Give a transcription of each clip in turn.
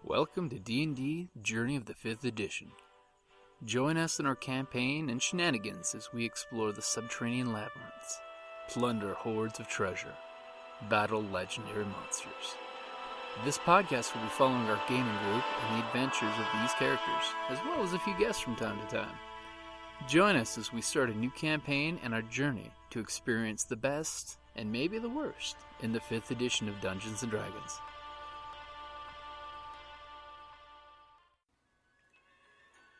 Welcome to D&D Journey of the 5th Edition. Join us in our campaign and shenanigans as we explore the subterranean labyrinths, plunder hordes of treasure, battle legendary monsters. This podcast will be following our gaming group and the adventures of these characters, as well as a few guests from time to time. Join us as we start a new campaign and our journey to experience the best, and maybe the worst, in the 5th edition of Dungeons & Dragons.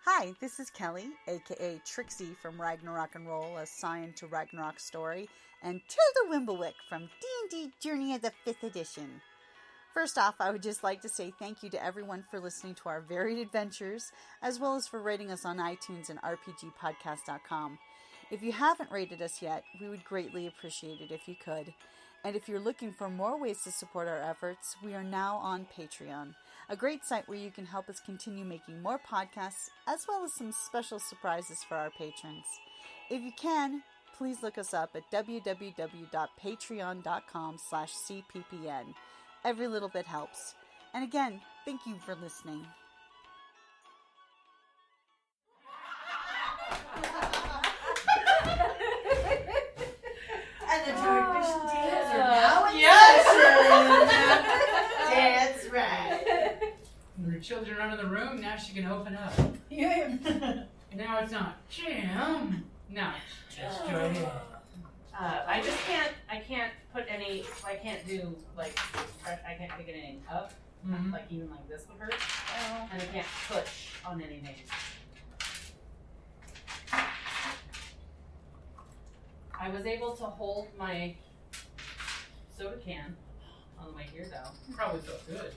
Hi, this is Kellie, aka Trixie from Ragnarok and Roll, a Scion to Ragnarok story, and Tilda Wimblewick from D&D Journey of the 5th Edition. First off, I would just like to say thank you to everyone for listening to our varied adventures, as well as for rating us on iTunes and RPGpodcast.com. If you haven't rated us yet, we would greatly appreciate it if you could. And if you're looking for more ways to support our efforts, we are now on Patreon, a great site where you can help us continue making more podcasts, as well as some special surprises for our patrons. If you can, please look us up at www.patreon.com/cppn. Every little bit helps. And again, thank you for listening. And the Darkfish days are now in session. That's right. Her children are in the room, now she can open up. Yeah. Now it's not Jim. No, it's just Jordan. I can't put any, I can't do, like, I can't pick anything up. Mm-hmm. Like, even like this would hurt. And I can't push on anything. I was able to hold my soda can on the way here, though. Probably felt good.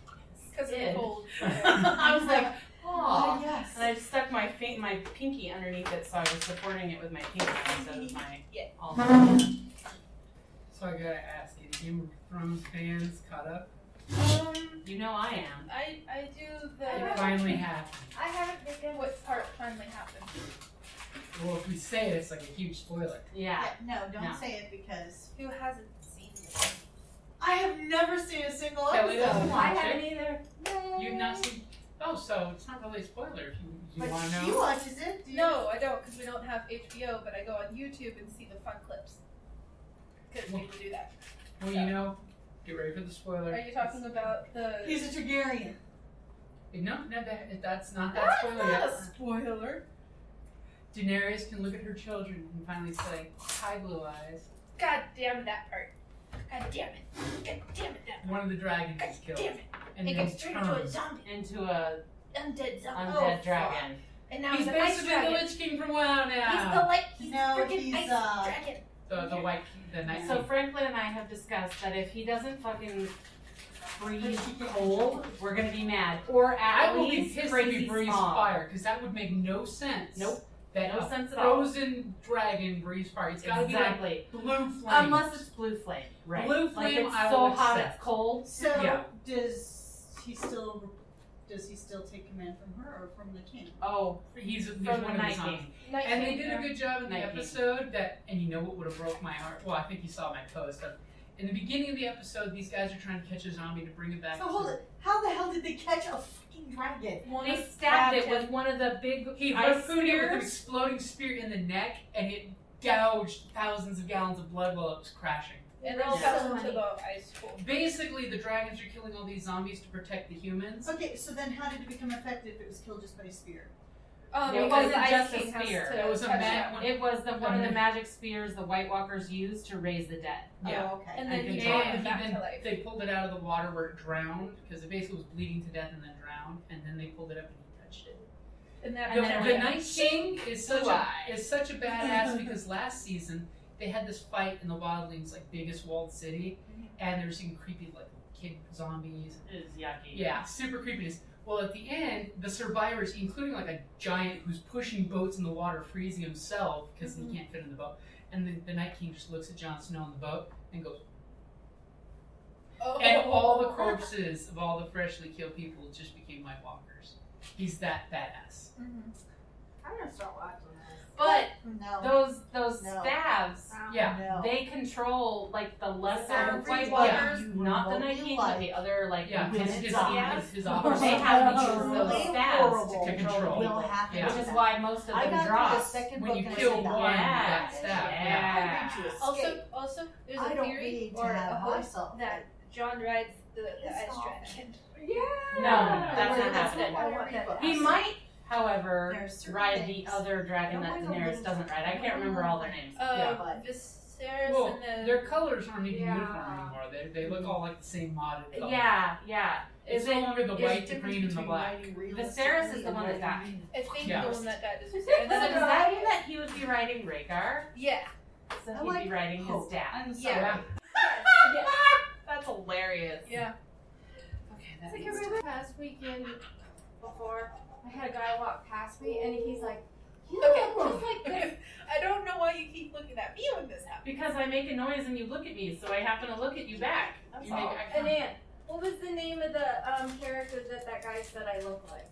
Because of the cold. I was like, oh, yes. And I just stuck my pinky underneath it, so I was supporting it with my pinky instead of my all. So I gotta ask you, Game of Thrones fans caught up? You know I am. I do the. It finally happened. I haven't figured what part finally happened. Well, if we say it, it's like a huge spoiler. Yeah. No, don't No. say it because Who hasn't seen it? I have never seen a single Kellie doesn't episode. watch I it. haven't either. You've not seen. Oh, so it's not really a spoiler if you But want to she know. watches it. Do you? No, I don't, because we don't have HBO, but I go on YouTube and see the fun clips. Because people do that. Well, you know, get ready for the spoiler. Are you talking about the... He's a Targaryen. No, that's not that spoiler Not yet. a spoiler. Daenerys can look at her children and finally say, "Hi, blue eyes." God damn that part. God damn it. God damn it, that part. One of the dragons God is killed. damn it. And It then gets turned into a turns. zombie. Into a Undead zombie. undead fuck. dragon. And now He's he's a ice basically the dragon. Lich King from WoW He's now. the light. He's No, freaking he's, ice dragon. The white, the night. So Franklin and I have discussed that if he doesn't fucking freeze cold, we're gonna be mad. Or I at will be least pissed if crazy he breathes smog. fire, because that would make no sense. Nope. That No a sense at all. frozen dragon breathes fire. It's gotta Exactly. be like blue flame. Unless it's blue flame, right? Blue Like flame, it's I so will hot accept. it's cold. So Yeah. does he still take command from her or from the king? Oh, He's from one the of Night the zombies. King. Night And they King, did yeah. a good job in the Night King. episode and you know what would have broke my heart? Well, I think you saw my post. In the beginning of the episode, these guys are trying to catch a zombie to bring it back. So hold it. How the hell did they catch a fucking dragon? They stabbed it with one of the big He ice harpooned it with an spears. exploding spear in the neck, and it gouged thousands of gallons of blood while it was crashing. And then Yeah. fell So into many. the ice pool. Basically, the dragons are killing all these zombies to protect the humans. Okay, so then how did it become effective if it was killed just by a spear? It Because wasn't the Ice just a King has spear. to It was a touch mag- it. It was one of the Okay. magic spears the White Walkers used to raise the dead. Yeah. Oh, okay. And then he control brought it. it back then to life. they pulled it out of the water where it drowned, because it basically was bleeding to death and then drowned, and then they pulled it up and he touched it. And that And then The it went, Night King is such Blue a eye. badass because last season they had this fight in the Wildlings, like biggest walled city, and there was some creepy like kid zombies. It is yucky. Yeah, super creepiness. Well, at the end, the survivors, including like a giant who's pushing boats in the water, freezing himself because he can't fit in the boat, and the Night King just looks at Jon Snow in the boat and goes, and all the corpses of all the freshly killed people just became White Walkers. He's that badass. Mhm. I'm gonna start watching this. But No. those No. staves, Yeah. No. they control like the lesser Every White one Walkers, you not the remotely Night King, like. but the other like Yeah, lieutenant his staves. office. They have to use Really those staves to control. will happen. Yeah. which is why most of I them got through drop. the second When book you and kill I said, one, Yeah. that staff. Yeah. I need to escape. Also, there's I a don't theory need to or a have hope myself. that John rides the It's ice all dragon. No, that's That's not happening. what I want to He might, however, There's certain ride things. the other dragon that Don't mind a Daenerys little- doesn't ride. I can't remember all their names. but- Viserys Well, and their colors aren't even Yeah. uniform anymore. They look all like the same modded color. Yeah. It's no longer the white, the green, and the black. Viserys is the one that died. I think Yeah. the one that died is So Viserys. does that mean that he would be riding Rhaegar? Yeah. So I he'd like be riding his hope. dad. I'm sorry. Yeah. Yeah. That's hilarious. Yeah. Okay, It's like I remember past weekend before I had a guy walk past me and he's like, "You Okay. look just like this." I don't know why you keep looking at me when this happens. Because I make a noise and you look at me, so I happen to look at you back. That's You make all. eye And contact. then, what was the name of the character that guy said I look like?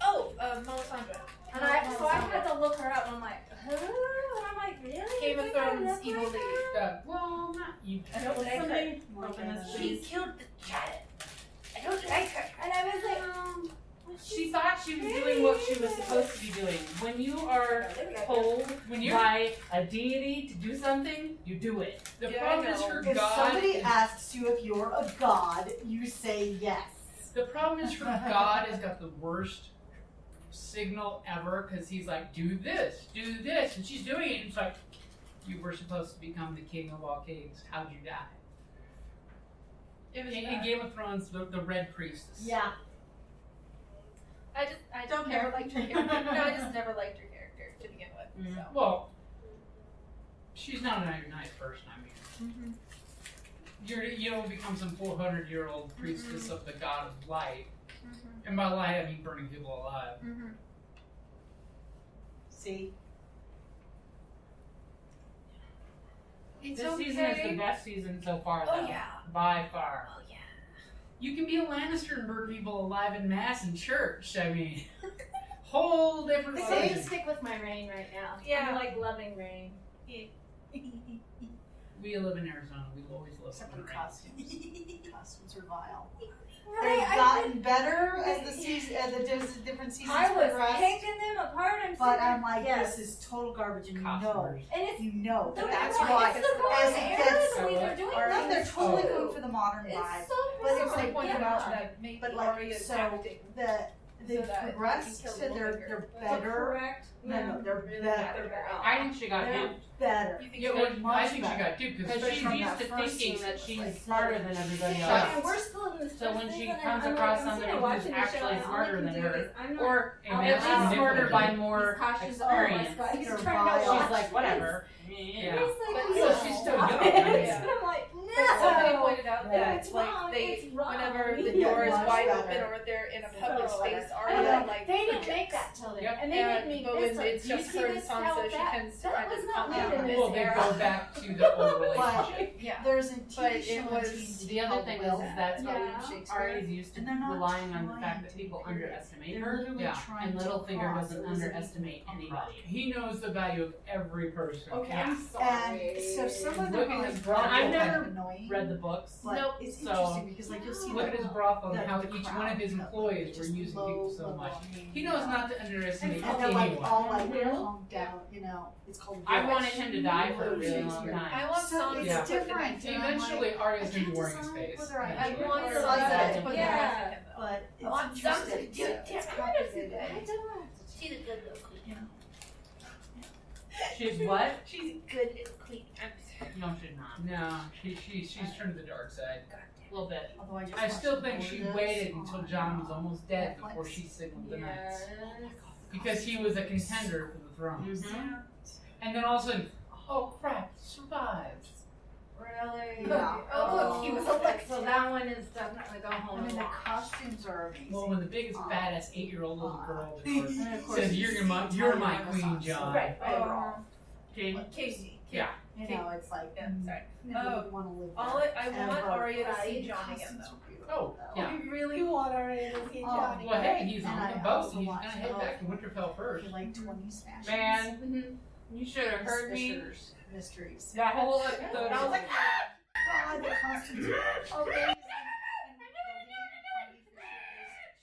Oh, Melisandre. And so I had to look her up and I'm like, huh? And I'm like, really? Game You of think I Thrones look evil like lady. her? Well, not you. I don't like her. Somebody open this, She please. killed the child. I don't like her. And I was like, She thought she was doing what she was supposed to be doing. When you are told When you're by a deity to do something, you do it. the Yeah, problem I is know. her If god. somebody Is, asks you if you're a god, you say yes. the problem is her god has got the worst signal ever because he's like, do this, and she's doing it. And it's like, you were supposed to become the king of all kings. How'd you die? It was In bad. Game of Thrones, the Red Priestess. Yeah. I just Don't never care. liked her character. No, I just never liked her character to begin with. So. Well, she's not a nice person. I mean, you don't become some 400-year-old priestess of the god of light. And by light, I mean burning people alive. See? It's This season is the best season so far, though. Oh yeah. By far. Oh yeah. You can be a Lannister and burn people alive in mass in church. I mean, whole different I think I version. stick with my rain right now. Yeah. I'm like loving rain. We live in Arizona. We always live Except for in the rain. costumes. Costumes are vile. Right, They've gotten better as the season, as the different seasons I was progress. picking them apart. But sitting- I'm like, yes. this is total garbage, and you know, Costumers. And it's you know the that that's wrong- why. It's the wrong As it era, gets, the way they're doing no, they're things. totally too. going for the modern vibe. It's so But it's Somebody like, pointed yeah. out that maybe But like, Arya's so acting. they've So that progressed he killed to they're Littlefinger. better. correct. No, they're Really better. better. I think she got They're duped. better. You think Yeah, so? well, I much think she better. got duped Because because she's from used that to first thinking season, that it's she's like- smarter than everybody Shut else. up. And we're still in this So when first she season, comes I'm across like, somebody I'm who's sitting there watching actually the show, smarter and all I than can do her, is, I'm not- or And at that's least the smarter difference. by more He's cautious. experience, Oh my God, he's They're trying to vile. watch she's like, this. whatever. Yeah. He's like, But no. so she's still young, And right? I'm like, But somebody no. pointed out that It's like wrong, they it's wrong. whenever the Yeah, door is much wide better. open or they're in a public So space, I Arya know, like they didn't projects. make that till then. Yep. And they made me But this when like, it's do you just see her and this Sansa, how she that- tends to that kind was of not calm made down. in this Well, they era. go back to the old relationship. Yeah. There's a But TV it show was- on TV The other thing is called that Yeah. Ari's used to And they're not relying on the trying fact that to, people period. underestimate They're her, literally Yeah. trying and to Littlefinger cross doesn't Elizabeth underestimate and anybody. He knows the value of every person. Okay, Yeah. I'm sorry. And so some of them Look are at like his brothel I've kind never of annoying. Read the books. But Nope. it's So- interesting because like you'll see Look like, at his brothel and the- how the each crowd, one of his you know, employees were just using low people so level much. names, He knows not to underestimate and they're like anyone. all like Yeah. calmed down, you know. It's called. I village. wanted him to die for a really long Shakespeare. time. I want So Sansa it's Yeah. to put the different. knife And I'm Eventually, like, Arya's I going to can't be wearing his decide face. whether I Eventually. I want Or Sansa like to put the Yeah. knife in him, though. but I want it's Sansa to interesting. do it. It's I complicated. don't. She's a good little queen. You know. She's what? She's a good little queen. No, she's not. No, she's turned to the dark side. A little bit. Although I just I watched still think she Borders waited until on, John was almost dead Netflix. before she signaled the Yes. knights. Because he was a contender for the throne. Mm-hmm. And then all of a sudden, oh crap, he survives. Really? Yeah. Oh, look, he was elected. So that one is definitely go I home mean, and the watch. costumes are amazing. Well, when the biggest badass 8-year-old little girl of course, And of course, says, you "You're see my Talia queen, Renaissance, John." Right, right. Oh. Okay. Casey. And You know, it's like, Yeah, sorry. never would want to live All there. I want ever. Arya to see Right. John again, though. Oh, yeah. You really want Arya to see Oh, Johnny. Well, hey, he's And on I the boat. also He's watch gonna head all back to Winterfell first. For like 20 smashes. Man, you should have heard me. Suspicious mysteries. That whole episode, I was like, God, the costumes are amazing.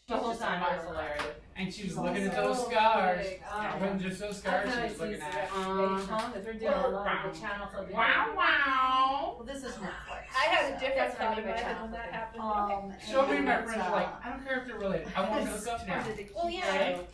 the whole time I was hilarious. And she was looking at those scars. big. It wasn't just those scars she was looking at. They're doing a lot of the channel for the Wow, wow. Well, this is Netflix. I had a different That's thought gonna in be my my head channel when that for happened. So many of my and, friends are like, I don't care if they're related. I want to hook up now. Well, yeah. Right?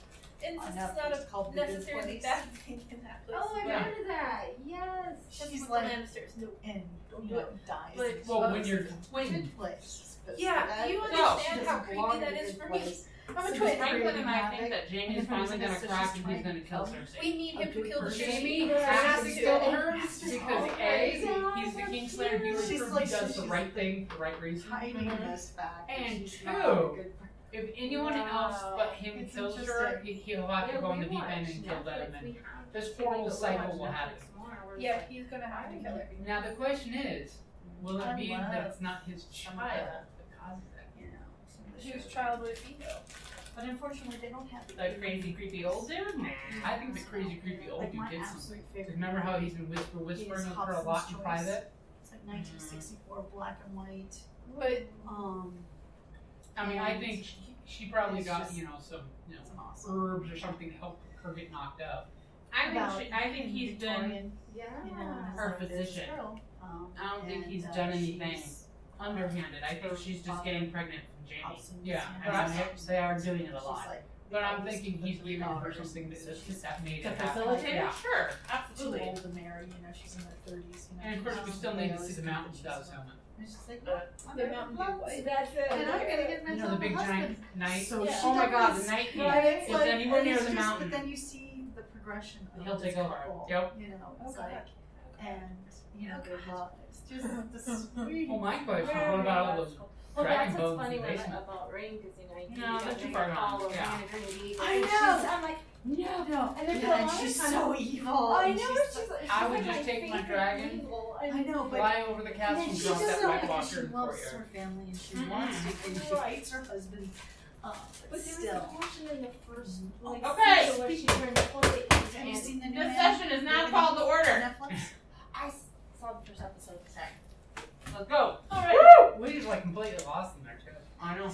And On it's Netflix not called a The Good necessarily Place. bad thing in that place. Oh, I Yeah. remember that. Yes. That's She's what like, the Lannisters do. and you know, dies. But- and Well, she when you're goes to the twin. good place. But Yeah, that- you she understand how doesn't creepy belong that in the is good for me. place. I'm a So twin. Franklin and I Havoc, think that Jamie is and finally gonna so crack she's and he's trying gonna to kill kill Cersei. We need him to kill the Jamie baby. has to Has kill to. her Has to. because Oh A, God, he's the that's Kingslayer. He would She's prove like- he does the she's right thing for the right reason. Hiding this fact. And she's not two, good. If anyone else but him It's kills her, interesting. he'll have to go on the deep end and kill them, and this horrible cycle will happen. Yeah, he's gonna have to kill her. Now the question is, will it be I that love it's not his some of child the- that causes that? You know, some of the Whose shows. child would it be, though? But unfortunately, they don't have The crazy, creepy old dude? Nah. I think the crazy, creepy old Like dude my did absolute something. favorite. Remember how he's been whispering is with her a Hobson's lot in Choice. private? It's like 1964, black and white. But I mean, I think she probably It's got, just- some, It's an awesome. herbs or something to help her get knocked up. I think he's been Victorian, Yeah. you know, her as it is physician. still. I don't think And, he's done anything she's underhanded. I think she's just getting pregnant from Jamie. Hobson's, Yeah, you But know, they are doing it a she's lot. like But I'm oldest thinking of the he's three giving her daughters, something that so she's that made To it happen. facilitate Yeah. it? Sure, too absolutely. old to marry. You know, she's in her 30s. You know, And of course, we she's still need to see always the mountains she's without his like- helmet. And she's like, The- I'm the gonna Mountain love Dew it. That's it. And I'm gonna get You know, the myself big a giant husband. knight. So Yeah. she Oh my god, does. the night king. Right, If it's like, anywhere and near it's the just- mountain, But then you see the progression of He'll this take over. couple, Yep. You know, it's Okay. like, and you know, their love. It's just the sweetest. Well, my question is, what about all those Well, dragon that's what's bones funny in the when basement? about Rain, because No, you that's got too far Rain gone. all over Yeah. Hannah Green Deep, I and know. she's- I'm like, no. And then for a Yeah, and long she's time, so evil. I and know, she's she's like, I would she's just like take my favorite dragon, evil. I know, but fly over the and castle then and she drop does that it White because she Walker in the loves her courtyard. family and she Mhm. wants to, and she Right. hates her husband. But But there was a still. portion in the first like, Okay. season where she turned fully Have you seen the new this man? session is now The called to order. Netflix? saw the first episode. Sorry. Let's go. Woo! We just like completely lost them there too. I know.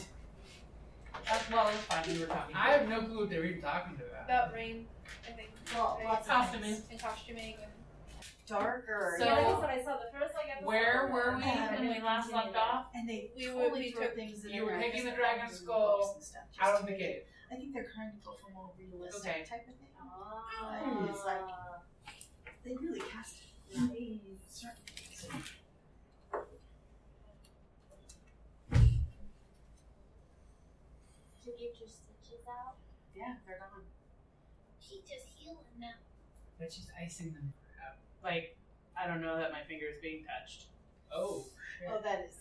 That's well, it's fine. We were talking. I have no clue what they were even talking about. about rain, I think. Well, Rain lots of Costuming. things. and costuming and Darker. So- Yeah, that's what I saw the first like episode. Where were we And when we last left off? And they We totally took- throw things in you were there. taking just the like dragon's in skull books and stuff, just out to of the make it- cave. I think they're trying to go for more realistic Okay. type of thing. Oh, It's like- They really cast it nice. to get your stitches out. Yeah, they're gone. she's just healing now. But she's icing them out. Like, I don't know that my finger is being touched. Oh shit. Oh, that is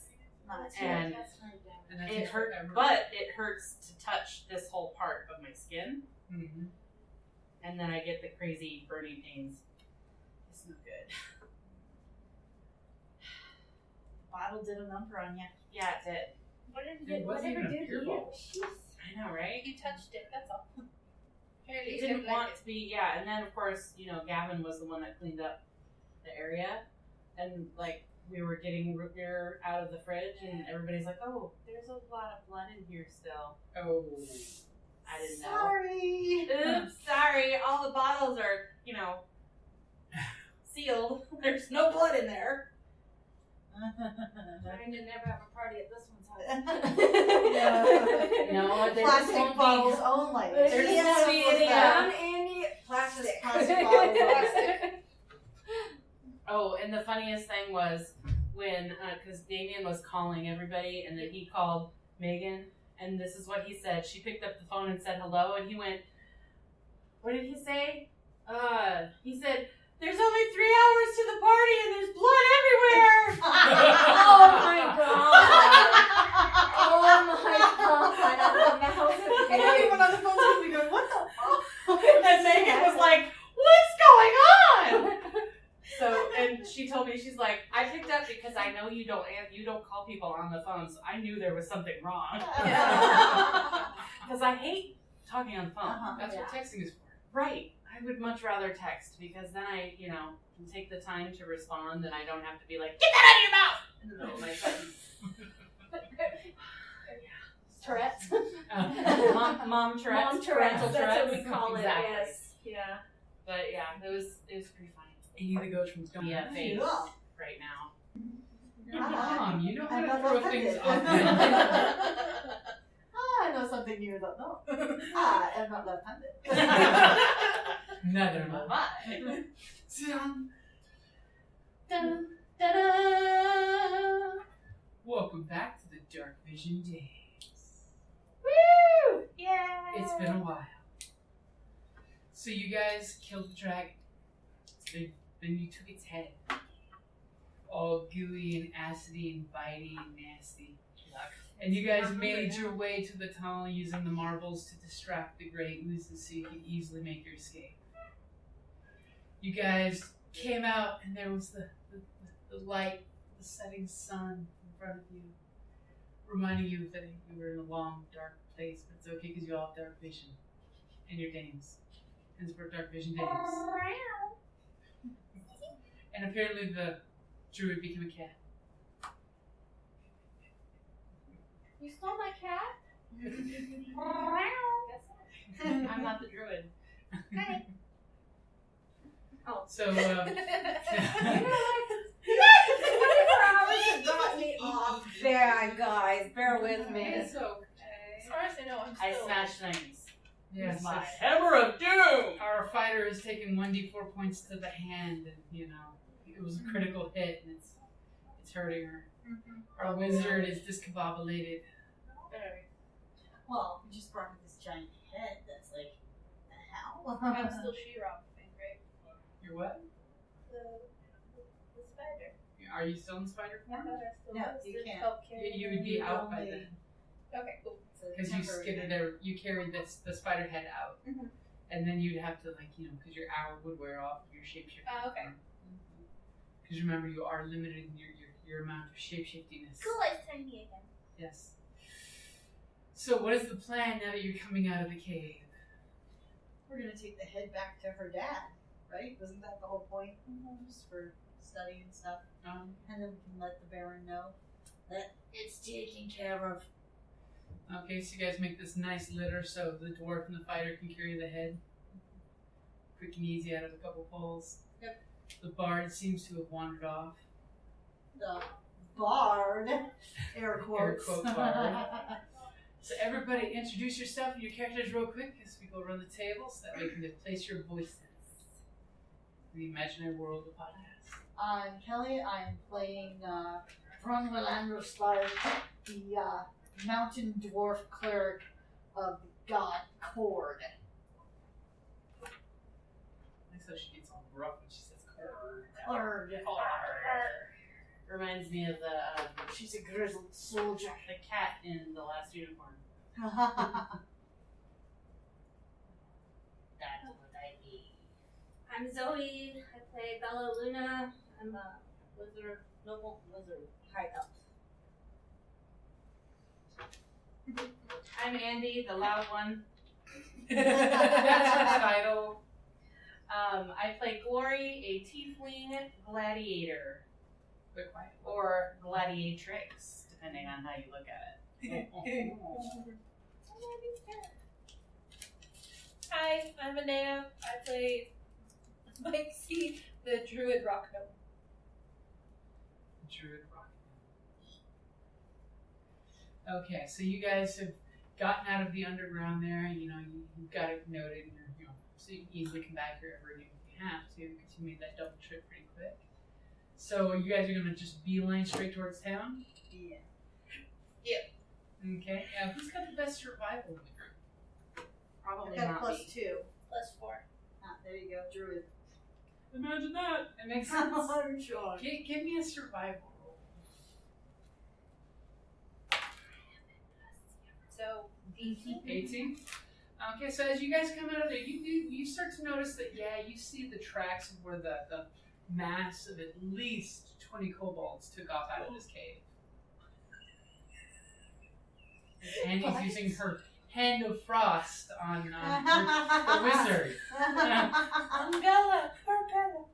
not. And And that's it just hurt, forever. but it hurts to touch this whole part of my skin, Mhm. and then I get the crazy burning pains. It's no good. Bottle did a number on you. Yeah, it did. What did It wasn't even a beer bottle. I know, right? you touched it? That's all. Apparently It you didn't like want to be, yeah. And then of course, Gavin was the one that cleaned up the area, and like we were getting root beer out of the fridge, and everybody's like, "Oh, there's a lot of blood in here still." Oh. I didn't know. Sorry. Oops, sorry. All the bottles are, sealed. There's no blood in there. Trying to never have a party at this one's house. No, there Plastic won't bottles be. only. There's Yeah, sweet what's in that? there. Andy, plastic. Plastic bottles. Plastic. Oh, and the funniest thing was when, because Damien was calling everybody, and then he called Megan, and this is what he said. She picked up the phone and said hello, and he went, what did he say? He said, "There's only 3 hours to the party, and there's blood everywhere." Oh my god! Oh my god! The house is And everyone on the phone's gonna be going, what the fuck? And Megan was like, "What's going on?" So, and she told me, she's like, I picked up because I know you don't call people on the phone, so I knew there was something wrong. Because I hate talking on the phone. That's what texting is for. Right. I would much rather text because then I, can take the time to respond and I don't have to be like, get that out of your mouth in the middle of my sentence. Tourette's. Mom Tourette's. Mom Tourette's. Parental That's what we Tourette's. call Exactly. it. Yes. Yeah. But yeah, it was pretty funny. He either goes from Yeah, face Yeah. right now. Your mom, you know how I'm to not throw offended. things off. I know something you don't know. I am not left-handed. Neither am I. Dun, da-da. Welcome back to the Dark Vision Days. Woo! Yeah. It's been a while. So you guys killed the dragon. Then you took its head. All gooey and acidy and bitey and nasty. And you guys made your way to the tunnel using the marbles to distract the gray oozes so you could easily make your escape. You guys came out and there was the light, the setting sun in front of you, reminding you that you were in a long, dark place, but it's okay because you all have dark vision. And your dames. And it's for dark vision days. And apparently the druid became a cat. You stole my cat? I'm not the druid. So, 24 hours have got me off there, guys. Bear with me. it's okay. As far as I know, I'm I still. smashed things. Yes, My it's- hammer of doom! our fighter has taken 1d4 points to the hand, and it was a critical hit, and it's hurting her. Our wizard is discombobulated. Well, you just brought me this giant head that's like, the hell? I'm still She-Ra, I think, right? You're what? The spider. Are you still in spider form? I thought I still No, was. you Just can't. help carry You would be out by then, Okay, cool. because you skidded you carried the spider head out, Mhm. and then you'd have to because your hour would wear off your shapeshifting. Okay. Because remember, you are limited in your amount of shapeshiftiness. Cool, it's tiny again. Yes. So what is the plan now that you're coming out of the cave? We're gonna take the head back to her dad, right? Wasn't that the whole point? Just for study and stuff. And then we can let the Baron know that it's taken care of. Okay, so you guys make this nice litter so the dwarf and the fighter can carry the head. Quick and easy out of a couple poles. Yep. The bard seems to have wandered off. The bard, air Air quotes. quote bard. So everybody introduce yourself and your characters real quick as we go around the table so that we can place your voices in the imaginary world of podcast. I'm Kellie. I'm playing Anvilsprark, the mountain dwarf cleric of the god Cord. I so she gets all gruff when she says Cord. Reminds me of She's a grizzled soldier. the cat in The Last Unicorn. That's what I need. I'm Zoe. I play Bella Luna. I'm a wizard, noble wizard, high elf. I'm Andee, the loud one. That's her title. I play Glory, a tiefling gladiator. Quick, quiet. Or gladiatrix, depending on how you look at it. Hi, I'm Anaia. I play Mikey, the druid rock gnome. Druid rock. Okay, so you guys have gotten out of the underground there. You've got it noted, so you can easily come back here if you have to, because you made that double trip pretty quick. So you guys are gonna just beeline straight towards town. Yeah. Okay. Who's got the best survival in the group? Probably I've got a not plus me. 2. +4. There you go, Druid. Imagine that. It makes sense. I'm sure. Give me a survival roll. So, 18. 18. Okay, so as you guys come out of there, you start to notice that you see the tracks of where the mass of at least 20 kobolds took off out of this cave. And he's using her hand of frost on the wizard. Bella, poor Bella.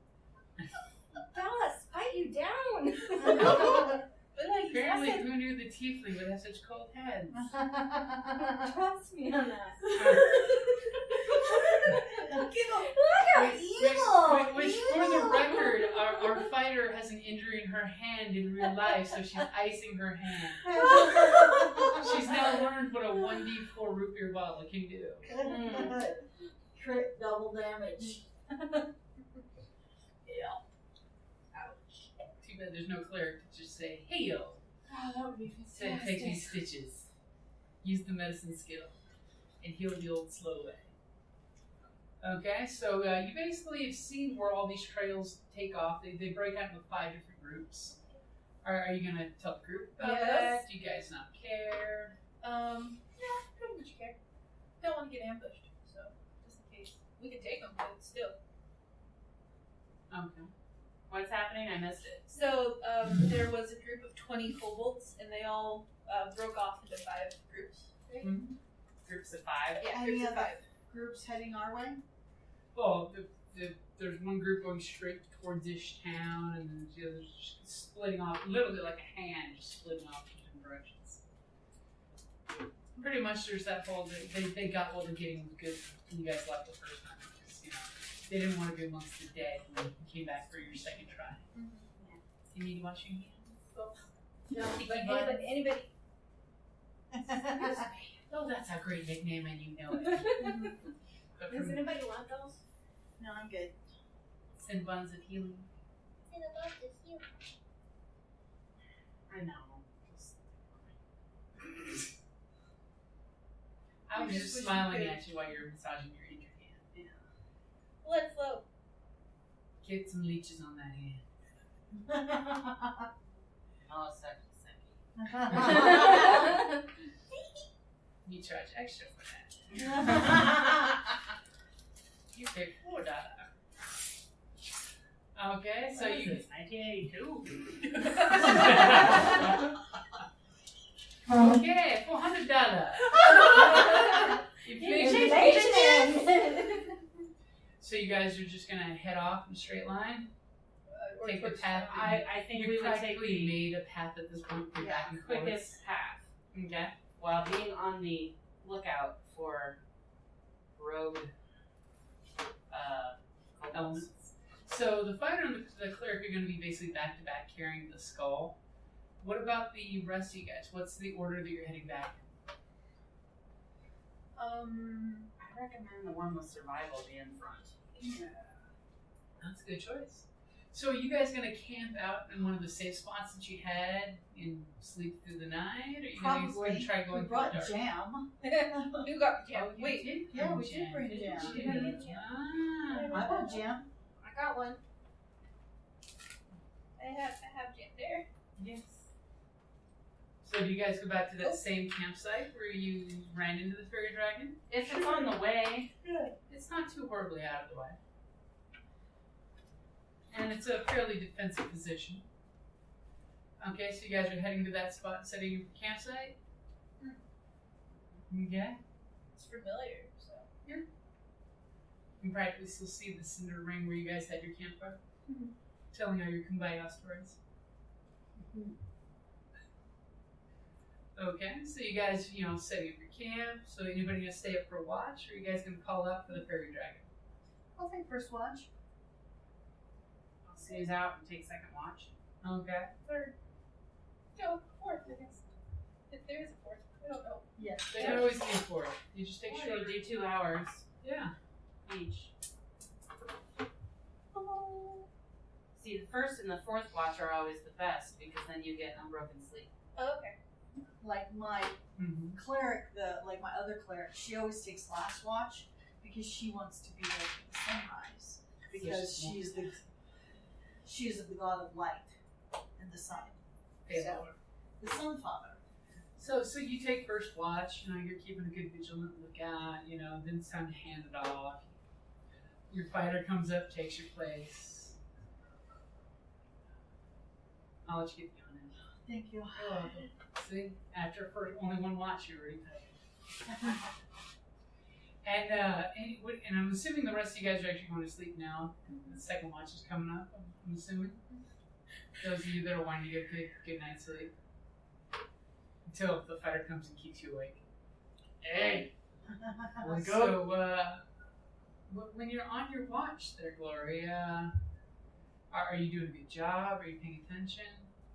Bella, spite you down. Apparently, who knew the tiefling would have such cold hands? Trust me on that. Look how evil! Which, for the record, our fighter has an injury in her hand in real life, so she's icing her hand. She's now learned what a 1d4 root beer bottle can do. Crit double damage. Too bad there's no cleric to just say, "Hey yo!" Oh, that would be Say, fantastic. take these stitches. Use the medicine skill. And heal the old slow way. Okay, so you basically have seen where all these trails take off. They break out into 5 different groups. Are you going to tell the group about that? Do you guys not care? Yeah, pretty much care. Don't want to get ambushed, so just in case. We can take them, but still. Okay. What's happening? I missed it. So there was a group of 20 kobolds, and they all broke off into 5 groups. Right? Mm-hmm. Groups of 5. Yeah, Any groups of other 5. groups heading our way? Well, there's one group going straight towards this town, and then the others just splitting off, literally like a hand, just splitting off in different directions. Pretty much there's that whole, they got what they're getting good when you guys left the first time, because, you know, they didn't want to be amongst the dead when you came back for your second try. Mm-hmm. You need to wash your hands. No, but anybody. Oh, that's a great nickname, and you know it. But Does from anybody want those? No, I'm good. Sin Buns of Healing. In a box is you. I know. I was just smiling at you while you're massaging your injured hand. Yeah. Blood flow. Get some leeches on that hand. Oh, sucky. You charge extra for that. You pay $4. Okay, so you. It's 1982. Okay, $400. Inflation. So you guys are just gonna head off in a straight line? Or Take the towards path. town. I think You we would take practically the made a path at this point. You're back and forth. quickest path Okay. while being on the lookout for rogue Elements. So the fighter and the cleric are going to be basically back to back carrying the skull. What about the rest of you guys? What's the order that you're heading back? I recommend the one with survival be in front. That's a good choice. So are you guys going to camp out in one of the safe spots that you had and sleep through the night? Or are you going Probably. to try We going brought through the dark? jam. Who got jam? Oh, you Wait. did Yeah, bring we did bring didn't jam. you? Yeah, we did jam. Ah. I brought jam. I got one. I have jam there. Yes. So do you guys go back to that same campsite where you ran into the fairy dragon? If it's on the way, It's not too horribly out of the way. And it's a fairly defensive position. Okay, so you guys are heading to that spot and setting your campsite? Okay. It's familiar, so. You can practically still see the cinder ring where you guys had your campfire. Telling all your kumbaya stories. Okay, so you guys, setting up your camp. So anybody gonna stay up for a watch, or are you guys gonna call out for the fairy dragon? I'll take first watch. I'll snooze out and take second watch. Okay. Third. No, fourth, I guess. If there is a fourth, I don't know. Yes. They can always be for it. You just take Sure, short. do 2 hours Yeah. each. See, the first and the fourth watch are always the best because then you get unbroken sleep. Oh, okay. Like my Mm-hmm. cleric, my other cleric, she always takes last watch because she wants to be there for the sunrise. Because she is the god of light and the sun. So, the sun father. So you take first watch. You're keeping a good vigilant lookout. Then it's time to hand it off. Your fighter comes up, takes your place. I'll let you get the on in. Thank you. You're welcome. See, after only one watch, you're already tired. And I'm assuming the rest of you guys are actually going to sleep now. The second watch is coming up, I'm assuming. Those of you that are wanting to get a good night's sleep. Until the fighter comes and keeps you awake. Hey! So, when you're on your watch there, Gloria, are you doing a good job? Are you paying attention?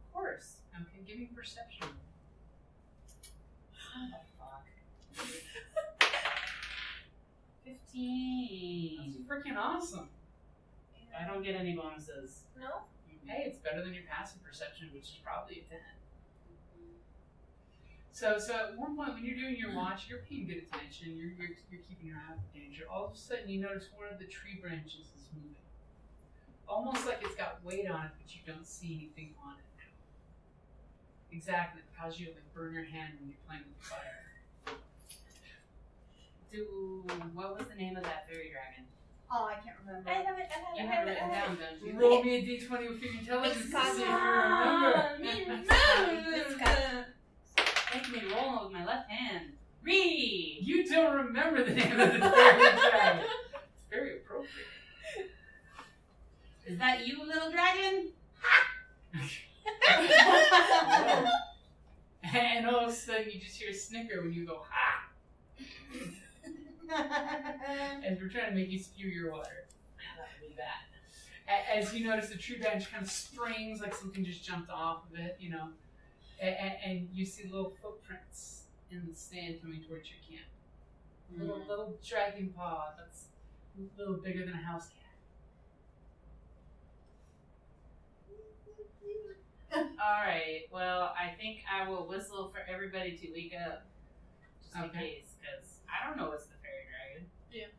Of course. Okay, give me perception. Oh, fuck. 15. That's freaking awesome. I don't get any bonuses. No? Hey, it's better than your passive perception, which is probably a 10. So at one point when you're doing your watch, you're paying good attention. You're keeping your eye out for danger. All of a sudden, you notice one of the tree branches is moving, almost like it's got weight on it, but you don't see anything on it. Exactly, it causes you to like burn your hand when you're playing with fire. What was the name of that fairy dragon? Oh, I can't remember. I have it. You have it written down, don't you? Roll me a d20 with your intelligence to see if you remember. Make me roll with my left hand. Read! You don't remember the name of the fairy dragon. It's very appropriate. Is that you, little dragon? And all of a sudden you just hear a snicker when you go, ha! As we're trying to make you spew your water. That would be bad. As you notice the tree branch kind of springs like something just jumped off of it, you know. And you see little footprints in the sand coming towards your camp. Little dragon paw that's a little bigger than a house cat. Alright, well, I think I will whistle for everybody to wake up. Just in Okay. case, because I don't know it's the fairy dragon. Yeah.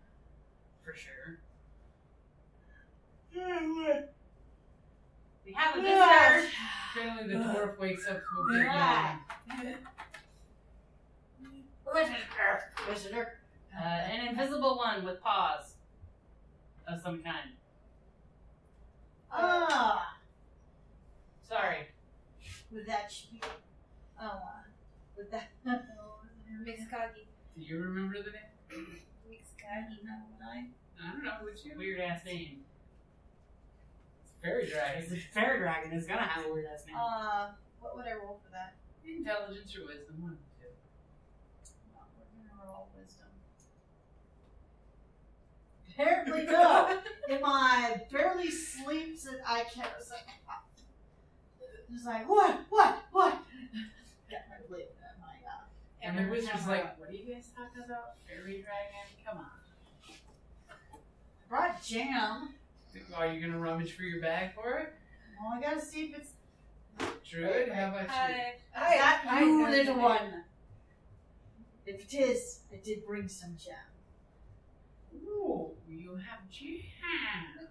For sure. We have a visitor! Apparently the dwarf wakes up to a big yawn. Visitor. An invisible one with paws of some kind. Ah, Sorry. with that with that. Mixkagi. Do you remember the name? Mixkagi, no, would I? I don't know, would you? Weird ass name. It's fairy dragon. It's a fairy dragon. It's gonna have a weird ass name. What would I roll for that? Intelligence or wisdom, one of the two. Well, we're gonna roll wisdom. Apparently no. In my barely sleeps and I can't. It's like what? Got my blade and my And the wizard's like, what are you guys talking about? Fairy dragon? Come on. brought jam. Are you going to rummage for your bag for it? Well, I gotta see if it's Druid, how about you? that you, little one. If it is, I did bring some jam. Ooh, you have jam.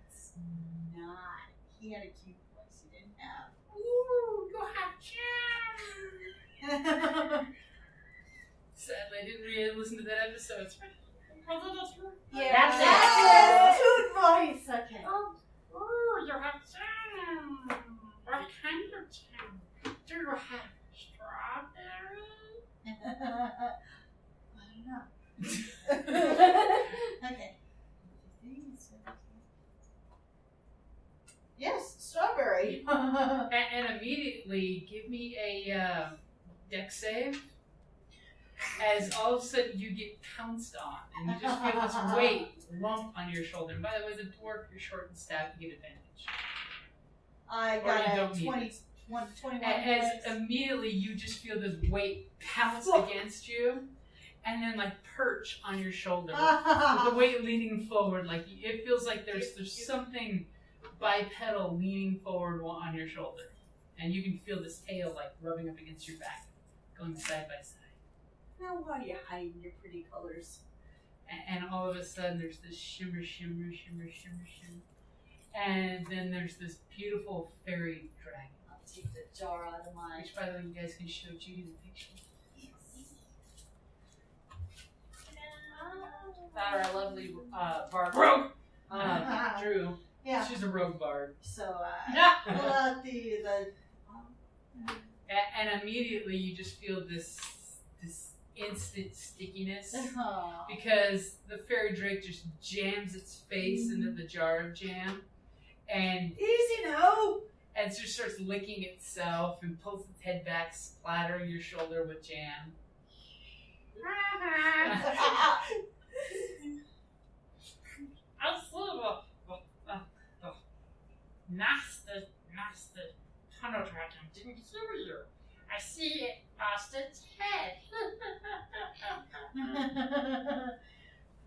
It's not. He had a cute voice. He didn't have. Ooh, you have jam. Sadly, I didn't really listen to that episode. It's right. Yeah. That's it. Cute voice. Okay. Ooh, you have jam. What kind of jam? Do you have strawberry? I don't know. Okay. Yes, strawberry. And immediately give me a dex save. As all of a sudden you get pounced on, and you just feel this weight lump on your shoulder. And by the way, as a dwarf, you're short and stout, you get advantage. I Or you got don't a need 21 As points. immediately you just feel this weight pounce against you, and then like perch on your shoulder, with the weight leaning forward. Like it feels like there's something bipedal leaning forward on your shoulder, and you can feel this tail like rubbing up against your back, going side by side. Now why are you hiding your pretty colors? And all of a sudden there's this shimmer, shimmer, shimmer, shimmer, shimmer. And then there's this beautiful fairy dragon. I'll take the jar out of mine. Which, by the way, you guys can show Judy the picture. That our lovely bard Drew Yeah. She's a rogue bard. So pull out the And immediately you just feel this instant stickiness because the fairy drake just jams its face into the jar of jam and Easy now. and just starts licking itself and pulls its head back, splattering your shoulder with jam. I saw the nasty tunnel dragon didn't kill you. I see it lost its head.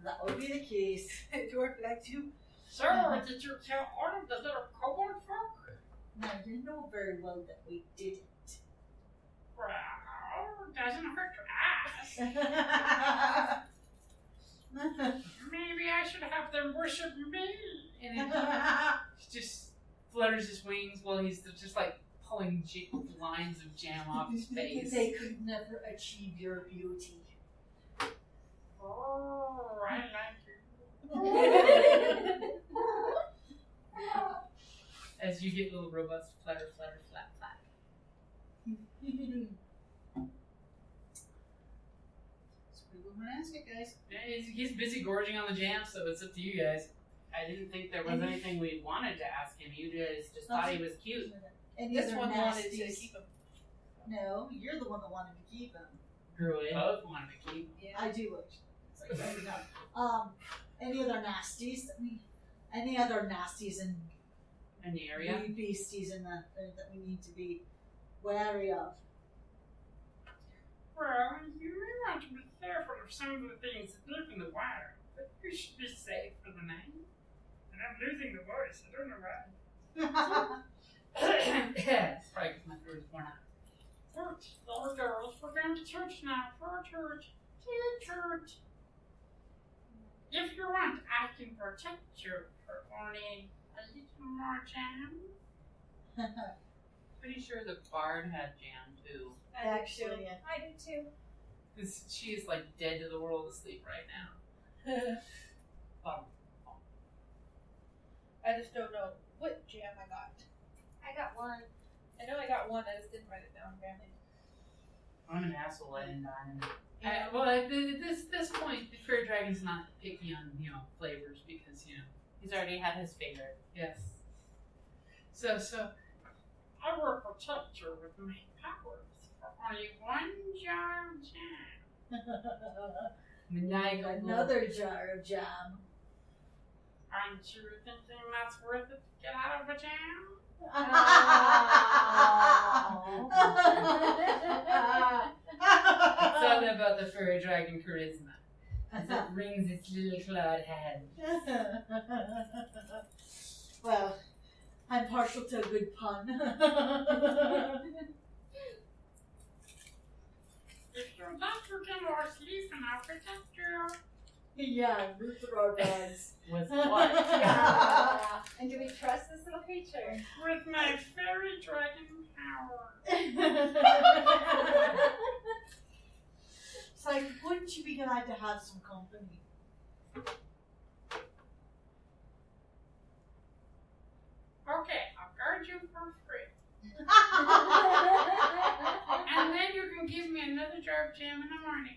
That would be the case. Dwarf like you. Sir, did you kill all of the little kobold folk? Now you know very well that we didn't. Well, doesn't hurt to ask. Maybe I should have them worship me. And it just flutters his wings while he's just like pulling lines of jam off his face. They could never achieve your beauty. Oh, I like you. As you get little robots flutter, flutter, flat, flat. So we were gonna ask it, guys. He's busy gorging on the jam, so it's up to you guys. I didn't think there was anything we wanted to ask him. You guys just thought he was cute. Any This other one wanted to nasties? keep him. No, you're the one that wanted to keep him. Druid. Both wanted to keep. Yeah. I do actually. It's like, there we go. Any other nasties? Any other nasties and In the area. wee beasties in that we need to be wary of? Well, you may want to be careful of some of the things that live in the water, but you should be safe for the night. And I'm losing the voice. I don't know why. Probably because my throat is worn out. Church, little girls, we're going to church now for church. To church. If you want, I can protect you for only a little more jam. Pretty sure the bard had jam too. Actually, yeah. I did too. Because she is like dead to the world asleep right now. I just don't know what jam I got. I got one. I know I got one, I just didn't write it down apparently. I'm an asshole. I didn't die. Well, at this point, the fairy dragon's not picky on flavors because He's already had his favorite. yes. So I will protect you with my powers for only one jar of jam. Maniacal. Another jar of jam. Aren't you thinking that's worth it to get out of a jam? It's all about the fairy dragon charisma as it rings its little cloud head. Well, I'm partial to a good pun. If you're not to get more sleep, and I'll protect you. Yeah, root through our bags. With what? And do we trust this little creature? With my fairy dragon power. It's like, wouldn't you be glad to have some company? Okay, I'll guard you for free. And then you can give me another jar of jam in the morning.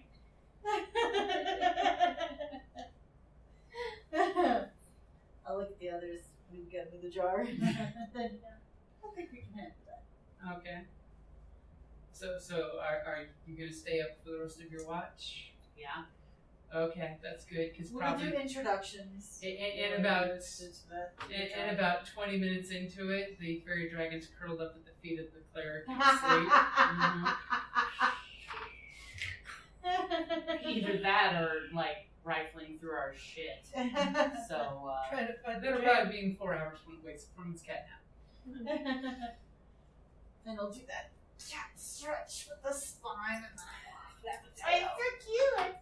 I'll look at the others when we get me the jar. Then I don't think we can handle that. Okay. So are you gonna stay up for the rest of your watch? Yeah. Okay, that's good because We'll probably do introductions. in about 20 minutes into it, the fairy dragon's curled up at the feet of the cleric asleep. Either that or like rifling through our shit. So Trying to find the That'll jam. probably be in 4 hours from its cat nap. And I'll do that cat stretch with the spine and that. It's so cute.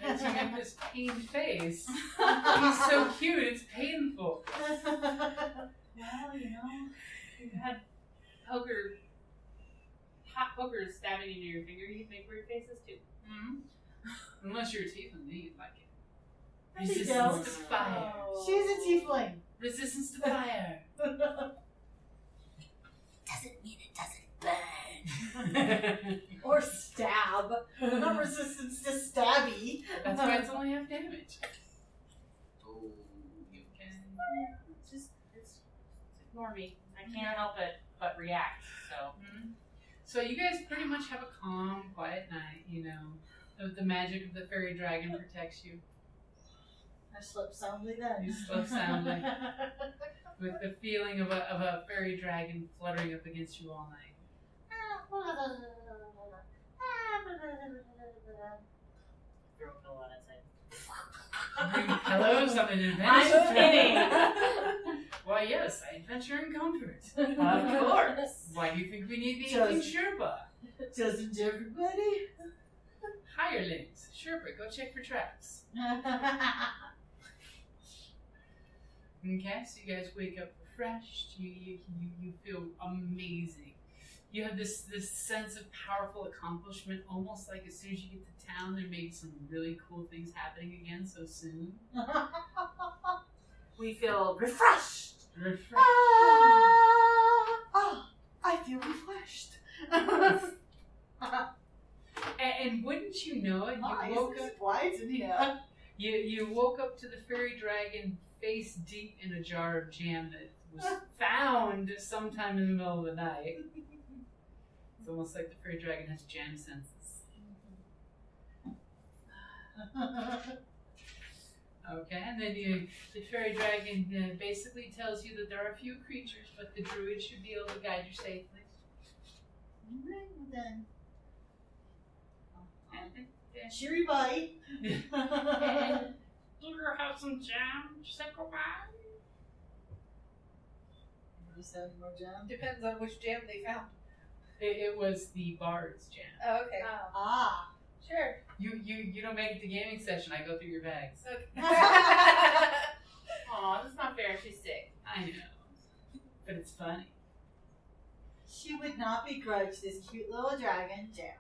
As you get this pained face. He's so cute, it's painful. Well, you've had hot pokers stabbing into your finger, you'd make weird faces too. Mm-hmm. Unless you're a tiefling, then you'd like it. Resistance to fire. She's a tiefling. Resistance to fire. Doesn't mean it doesn't burn. Or stab. Not resistance to stabby. That's why it's only half damage. Oh, you can. Just ignore me. I can't help it but react. So. So you guys pretty much have a calm, quiet night. You know, the magic of the fairy dragon protects you. I slept soundly then. You slept soundly. With the feeling of a fairy dragon fluttering up against you all night. Throw a pillow on its head. Hello, something adventure. I'm kidding. Why, yes, I adventure and comfort. Of course. Why do you think we need the Just- 18 Sherpa? Doesn't everybody? Hirelings. Sherpa, go check for traps. Okay, so you guys wake up refreshed. You feel amazing. You have this sense of powerful accomplishment, almost like as soon as you get to town, there may be some really cool things happening again so soon. We feel refreshed. Refreshed. I feel refreshed. And wouldn't you know it, you woke up. Why in here? You woke up to the fairy dragon face deep in a jar of jam that was found sometime in the middle of the night. It's almost like the fairy dragon has jam senses. Okay, and then the fairy dragon basically tells you that there are a few creatures, but the druid should be able to guide you safely. Then. And Cheery bye. do you have some jam? Just like goodbye. Just have more jam. Depends on which jam they found. It was the bard's jam. Oh, okay. Ah. Sure. You don't make it to gaming session. I go through your bags. Okay. Aw, that's not fair. She's sick. I know, but it's funny. She would not begrudge this cute little dragon jam.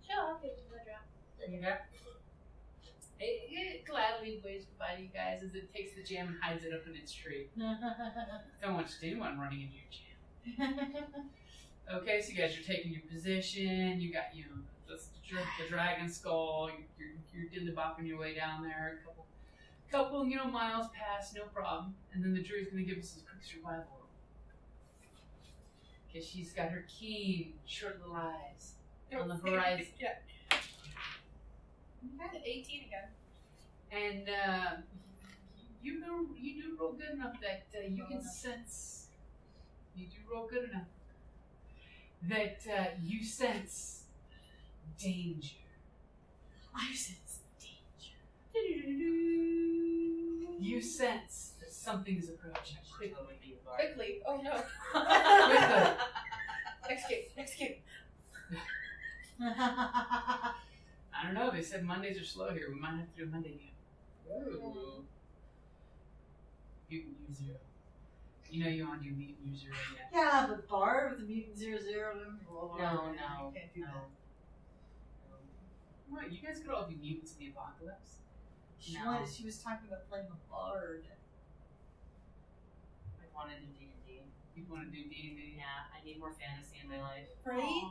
Sure, I'll give you the jam. Okay. It gladly waves goodbye to you guys as it takes the jam and hides it up in its tree. Don't want you to do one running into your jam. Okay, so you guys are taking your position. You got the dragon skull. You're dilly bopping your way down there. A couple miles past, no problem. And then the druid's gonna give us a quick survival roll. Okay, she's got her keen, short little eyes on the horizon. Yeah. Okay. 18 again. And you do roll good enough that you can sense. You do roll good enough that you sense danger. I sense danger. You sense that something is approaching quickly. Quickly. Oh no. Quickly. Next game. Next game. I don't know. They said Mondays are slow here. We might have to do a Monday game. Ooh. Mutant U0. You know you want to do Mutant U0 yet. Yeah, but Bard with the mutant 0/0. No. You can't do that. What? You guys could all be mutants in the apocalypse. She No. was talking about playing a Bard. I want to do D&D. You want to do D&D? Yeah, I need more fantasy in my life. Right?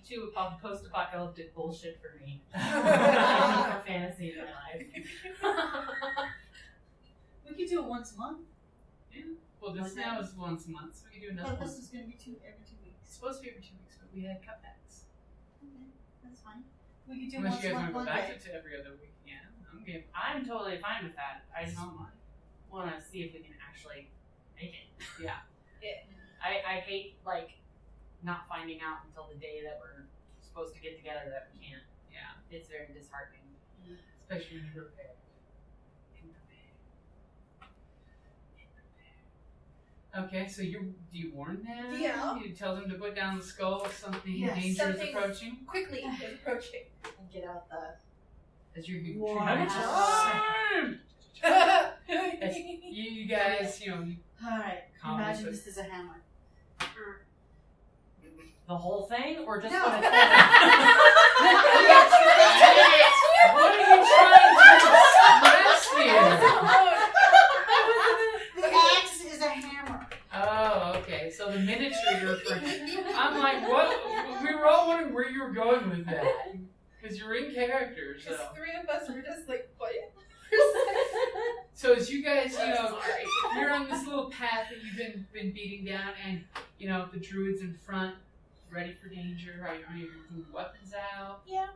Too post-apocalyptic bullshit for me. I need more fantasy in my life. We could do it once a month. Yeah. Well, this now is once a month, so we can do another But one. this is going to be every 2 It's weeks. supposed to be every 2 weeks, but we had cutbacks. Okay, that's fine. We could do Unless once you a guys want month to go one back day. to every other week. Yeah, I'm game. I'm totally fine with that. I just Not mine. want to see if we can actually make it. Yeah. I hate, not finding out until the day that we're supposed to get together that we can't. Yeah. It's very disheartening. Especially when you're prepared. Okay, so do you warn them? Yeah. You tell them to put down the skull if something Yes, dangerous is something- approaching? Quickly is approaching. And get out the... As you're Warn As you guys, Alright, Calm imagine yourself. this is a hammer. The whole thing, or just No. what it's What are you trying to express here? The axe is a hammer. Oh, okay. So the miniature you're referring to. I'm like, what? We were all wondering where you were going with that. Because you're in character, so. Because 3 of us were just like, what? So as you guys, you're on this little path that you've been beating down, and the druid's in front, ready for danger. Are you putting weapons out? Yeah.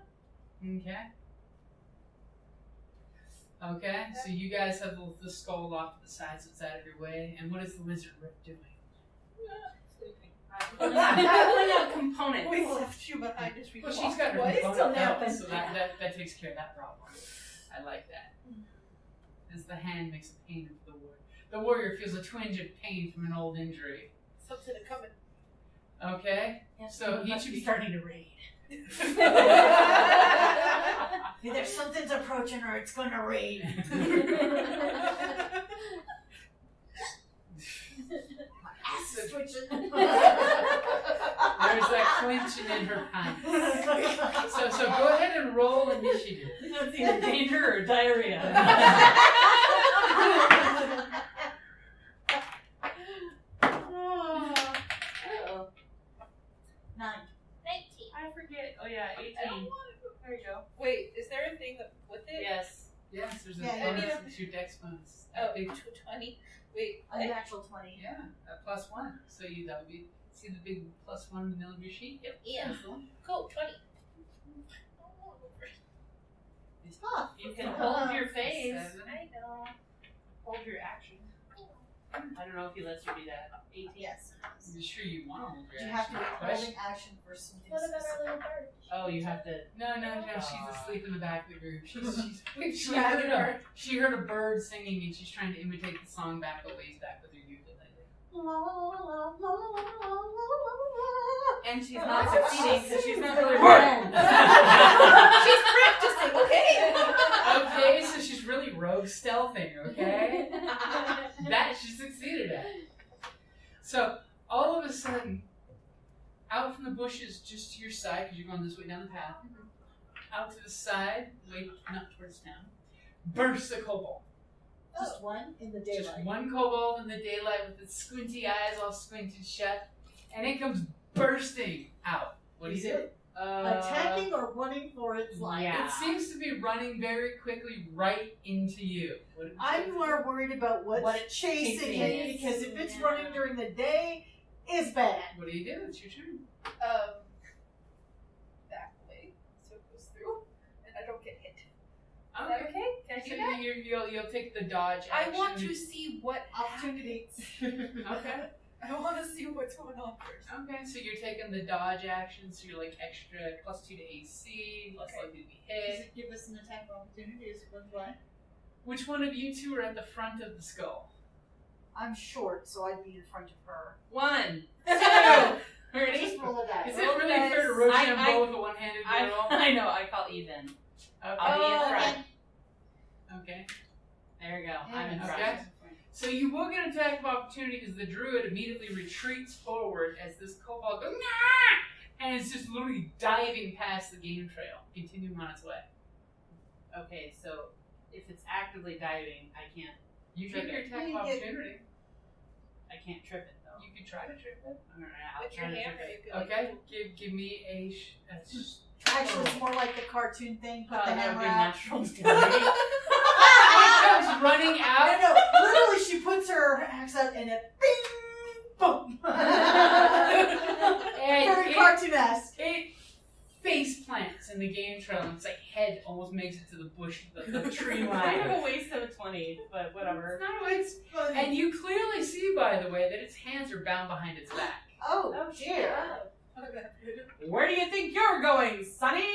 Okay. So you guys have the skull off to the side, so it's out of your way. And what is the lizard doing? Pulling out components. We left you behind as we Well, she's walked got her away. component belt, so that takes care of that problem. I like that. As the hand makes a pain for the warrior. The warrior feels a twinge of pain from an old injury. Something coming. Okay? So he should be starting to raid. Either something's approaching or it's going to rain. Ass is twitching. There's that clenching in her pants. So go ahead and roll initiative. It's either danger or diarrhea. Oh. 9. 19. I forget. Oh yeah, 18. There you go. Wait, is there a thing with it? Yes. Yes, there's a Yeah, bonus. yeah. It's your dex bonus. Oh, Big, 20. Wait, A natural 20. yeah, a +1. So that would be, see the big +1 in the middle of your sheet? Yep. Yeah. That's the one. cool, 20. Huh. You can hold your face. 7. I know. Hold your action. I don't know if he lets you do that. 18. Yes. I'm sure you want to hold your You have to be action. holding action for something What about specific. our little bird? Oh, you have to. No, she's asleep in the back of the group. She Dragging her. she heard a bird singing and she's trying to imitate the song back a ways back with her ukulele. And she's not succeeding because she's not really She's practicing, okay? Okay, so she's really rogue stealthing, okay? That she succeeded at. So, all of a sudden, out from the bushes just to your side, because you're going this way down the path, out to the side, way not towards town, bursts a kobold. Just one in the Just daylight. one kobold in the daylight with its squinty eyes all squinted shut, and it comes bursting out. What do you do? Attacking or running for its life? Yeah. It seems to be running very quickly right into you. What did you I'm say? more worried about what's What chasing chasing it is. because if it's Yeah. running during the day, it's bad. What do you do? It's your turn. Back away so it goes through and I don't get hit. Is Okay. that okay? Can I do So that? you'll take the dodge I action. want to see what Opportunity. Okay. I want to see what's going on first. Okay, so you're taking the dodge action, so you're like extra +2 to AC, less Okay. likely to be Does hit. it give us an attack opportunity as one blind? Which one of you two are at the front of the skull? I'm short, so I'd be in front of her. 1, 2. Ready? Just roll a die. Is Roll it really dice. fair to I- Rochambeau with a one-handed roll? I know. I call even. Okay. I'll be in Oh, front. Okay. There you go. I'm in front. Okay. So you will get an attack of opportunity because the druid immediately retreats forward as this kobold goes, "Nah!" and it's just literally diving past the game trail, continuing on its way. Okay, so if it's actively diving, I can't. You Trip get your it. attack of You get- opportunity. I can't trip it though. You can try to trip it. All right, I'll With try your to hammer, trip you it. could like, Okay, give me a Actually, it's more like the cartoon thing. Put Oh, the that would hammer be out. natural. It comes running out. No, literally, she puts her axe out and it bing, boom. And Very cartoon-esque. it face plants in the game trail, and its like head almost makes it to the bush, the tree Kind line. of a waste of a 20, but whatever. It's not always funny. And you clearly see, by the way, that its hands are bound behind its back. Oh, dear. Where do you think you're going, Sonny?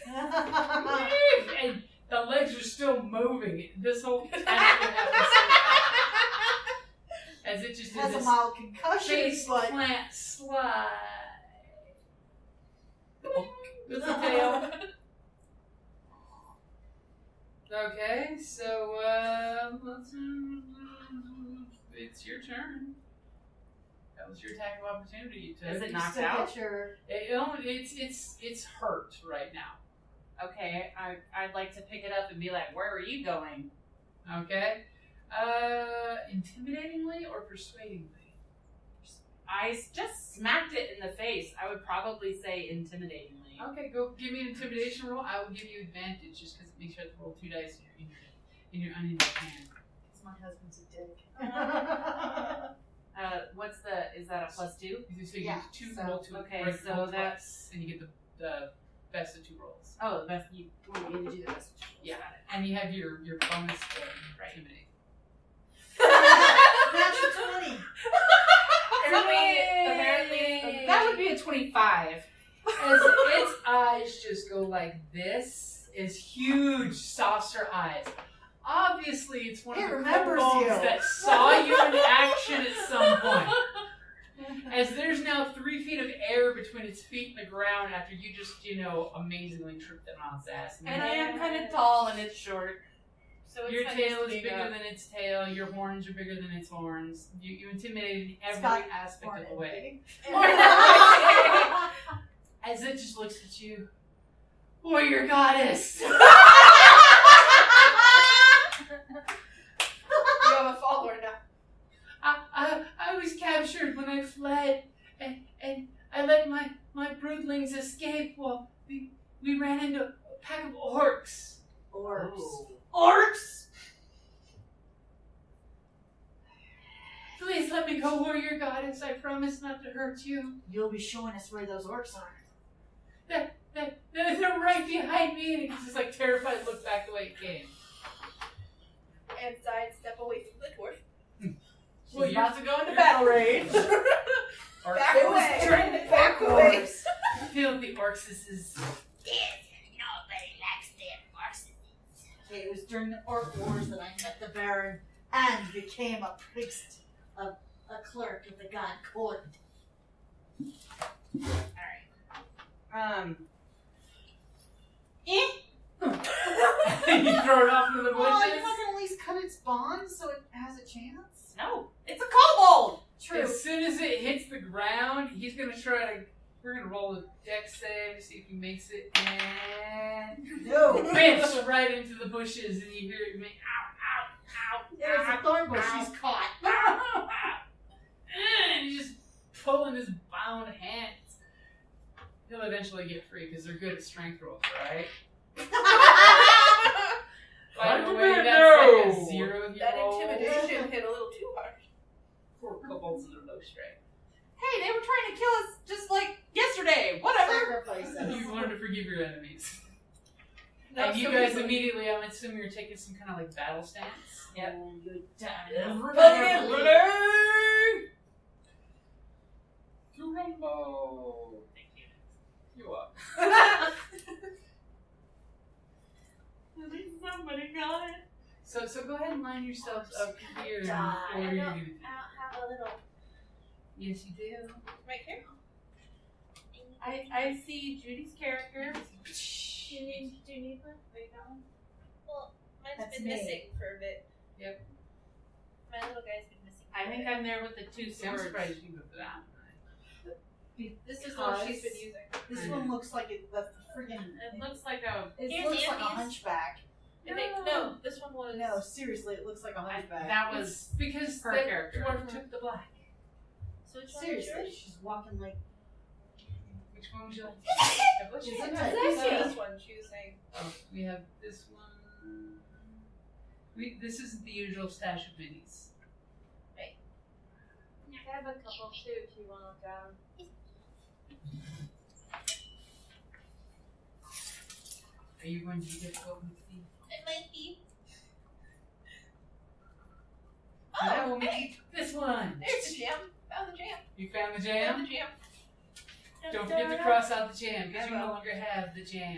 And the legs are still moving. This whole attack happens as it just Has did a this mild concussion, face but plant slide. With the tail. Okay, so it's your turn. That was your attack of opportunity. You took. Is it you knocked still out? get your It's hurt right now. Okay, I'd like to pick it up and be like, where are you going? Okay. Intimidatingly or persuadingly? I just smacked it in the face. I would probably say intimidatingly. Okay, go give me an intimidation roll. I will give you advantage just because it makes you have to roll 2 dice in your unending hand. Because my husband's a dick. Is that a +2? So you Yeah, get two so- roll two. okay, break so roll that's- twice, and you get the best of 2 rolls. Oh, the best. You want me to do the best. Yeah, and you have your bonus to intimidate. Natural 20. Apparently, that would be a 25. As its eyes just go like this, its huge saucer eyes. Obviously, it's one It of the remembers kobolds you. that saw you in action at some point. As there's now 3 feet of air between its feet and the ground after you just, amazingly tripped it on its ass. And I am kind of tall and it's short. So it's Your kinda tail is sticking bigger up. than its tail. Your horns are bigger than its horns. You intimidated in every got aspect of the way. As it just looks at you. Warrior goddess! You have a follower now. I was captured when I fled, and I let my broodlings escape. Well, we ran into a pack of orcs. Orbs. Orcs! Please let me go, warrior goddess. I promise not to hurt you. You'll be showing us where those orcs are. They're right behind me, and it just like terrified look back the way it came. And sidestep away from the dwarf. She's about to go into battle rage. Back It was away. turning it back Back away. away. I feel the orcs is Okay, it was during the Orc Wars that I met the Baron and became a priest of a clerk of the god Cord. you throw it off into the bushes. Oh, you're not gonna at least cut its bonds so it has a chance? No, it's a kobold! As soon as it hits the ground, he's gonna try to. We're gonna roll a dex save, see if he makes it, and No. biffs right into the bushes, and you hear it make ow, It was a thorn bush. ow. She's caught. ow, ow, and he's just pulling his bound hands. He'll eventually get free because they're good at strength rolls, right? By the way, that's like a 0 if you That roll. intimidation hit a little too hard. Poor kobolds and their low strength. Hey, they were trying to kill us just like yesterday. Whatever. Sacrifice us. You've learned to forgive your enemies. No, And you so guys we- immediately, I'm assuming you're taking some kind of like battle stance. Yep. Oh, you damn To rumble. Thank you. You up. At least somebody got it. So go ahead and line yourselves up here and Die. order your I don't unity. have a little. Yes, you do. Right here. I see Judy's character. Do you need one? Wait, that one? Well, mine's That's been me. missing for a bit. Yep. My little guy's been missing. I think I'm there with the 2 See, I'm swords. surprised you moved that. This is what she's been Because- using. This one looks like the friggin'. It looks like a. It Here's looks like a Andy's. hunchback. I think, no, this one was. No, seriously, it looks like a hunchback. That was Because her that character. dwarf took the black. So which one was Seriously, yours? she's walking like. Which one would you like? Which She's one? a No, type. this one she was saying. Oh, we have this one. This isn't the usual stash of minis. I have a couple too if you want to look at them. Are you going to be difficult with the? It might be. I will make this one. There's the jam. Found the jam. You found the Found jam? the jam. Don't forget to cross out the jam because you no longer have the jam.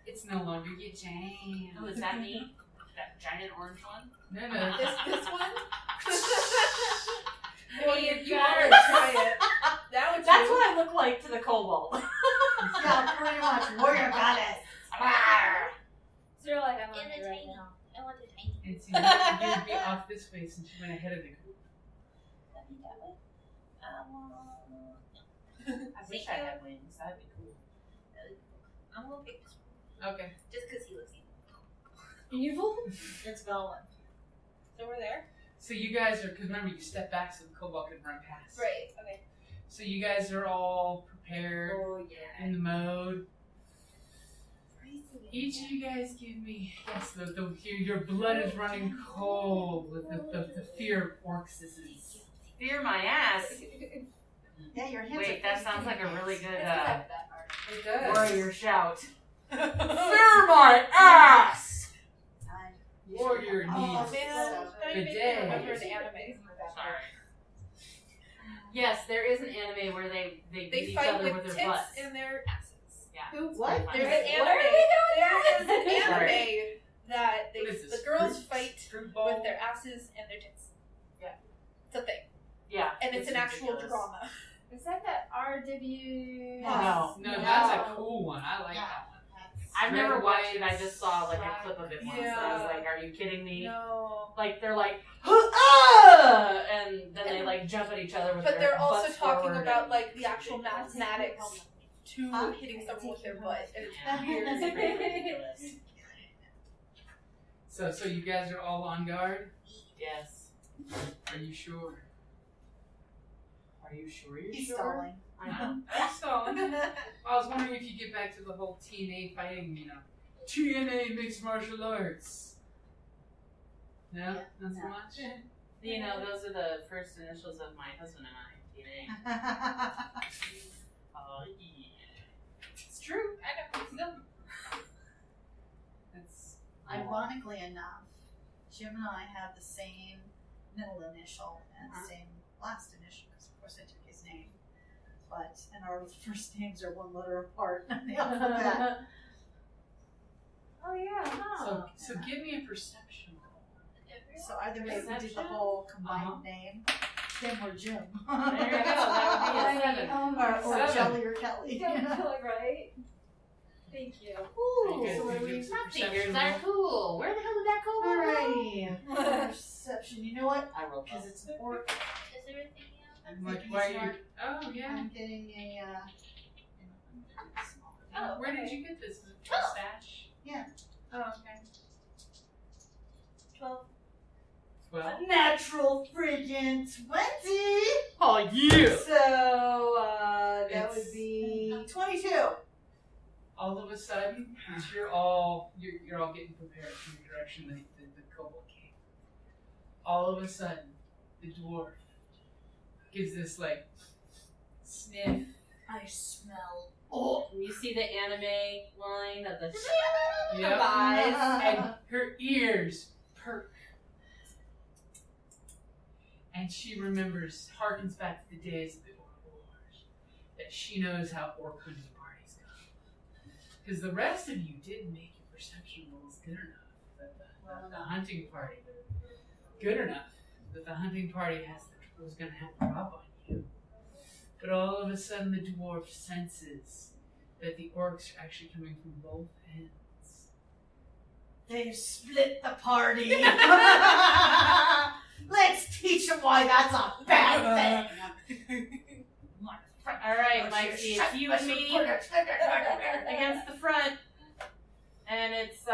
It's no longer your jam. Oh, is that me? That giant orange one? No, no. This one? Well, you you better are. try it. That would That's what I look like to the kobold. Yeah, pretty much. Warrior goddess. So you're like, I'm In on the it right tiny. now. I want the tiny. It's you would be off this way since you went ahead of the group. That be that way? I wish I had wings. That'd be cool. I'm gonna pick this Okay. Just because he looks evil. Evil? It's Velen. So we're there? So you guys are, because remember you step back so the kobold can run past. Right, okay. So you guys are all prepared Oh, yeah. in the mode. Each of you guys give me, yes, your blood is running cold with the fear of orcs. This is. Fear my ass. Yeah, your hands Wait, that sounds like a really good That part. It does. warrior shout. Fear my ass! Time. Warrior needs. Oh, man. Good Make day. me remember the anime. Sorry. Yes, there is an anime where they beat They each fight other with with tits their butts. in their asses. Yeah. Who? What? There's There's an an anime. There is an Sorry. anime that What is the this, girls fruit- fight fruit bowl? with their asses and their tits. Yeah. It's a thing. Yeah. And it's an actual ridiculous. drama. Is that RW? No. No, that's a cool one. I like Yeah. that one. I've Red, never watched it. white, I just saw like a clip of it once. And I was Yeah. like, "Are you kidding me?" No. Like they're like, "Ah!" and then they like jump at each other with But their they're also butts talking forward about and- like the actual mathematics to hitting someone with their butt. And it's Yeah. weird. So you guys are all on guard? Yes. Are you sure? Are you sure you're He's sure? stalling. I know. I'm stalling. I was wondering if you get back to the whole TNA fighting, TNA mixed martial arts. No? Not so much? You know, those are the first initials of my husband and I. DNA. Oh, yeah. It's true. I know. It's them. That's Ironically enough, Jim and I have the same middle initial and same last initial, because of course I took his name. And our first names are one letter apart in the alphabet. Oh yeah. So give me a perception roll. So either way, we did the whole combined name, Jim or Jim. There you go. That would be a 7. Or Seven. Kelly or Kelly. Right? Thank you. Ooh, Okay, so what could do you we? give us a Fingers perception are roll? cool. Where the hell did that go? Alrighty. Perception. You know what? I rolled Because it's an orc. Is there anything else? I'm Like, thinking why it's are you? not. Oh, yeah. I'm getting a. Oh, Where did okay. you get this? Is it from Oh. stash? Oh, okay. 12. 12? Natural friggin' 20! Oh, yeah! So, that It's- would be 22. All of a sudden, as you're all getting prepared from the direction the kobold came. All of a sudden, the dwarf gives this like sniff. I smell. You see the anime line of the Yep. eyes. And her ears perk. And she harkens back to the days of the Orc Wars. That she knows how orc hunting parties go. Because the rest of you didn't make your perception rolls good enough. That the hunting party, good enough that the hunting party was going to have to drop on you. But all of a sudden the dwarf senses that the orcs are actually coming from both ends. They've split the party. Let's teach them why that's a bad thing. All right, Mikey, it's you and me against the front, and it's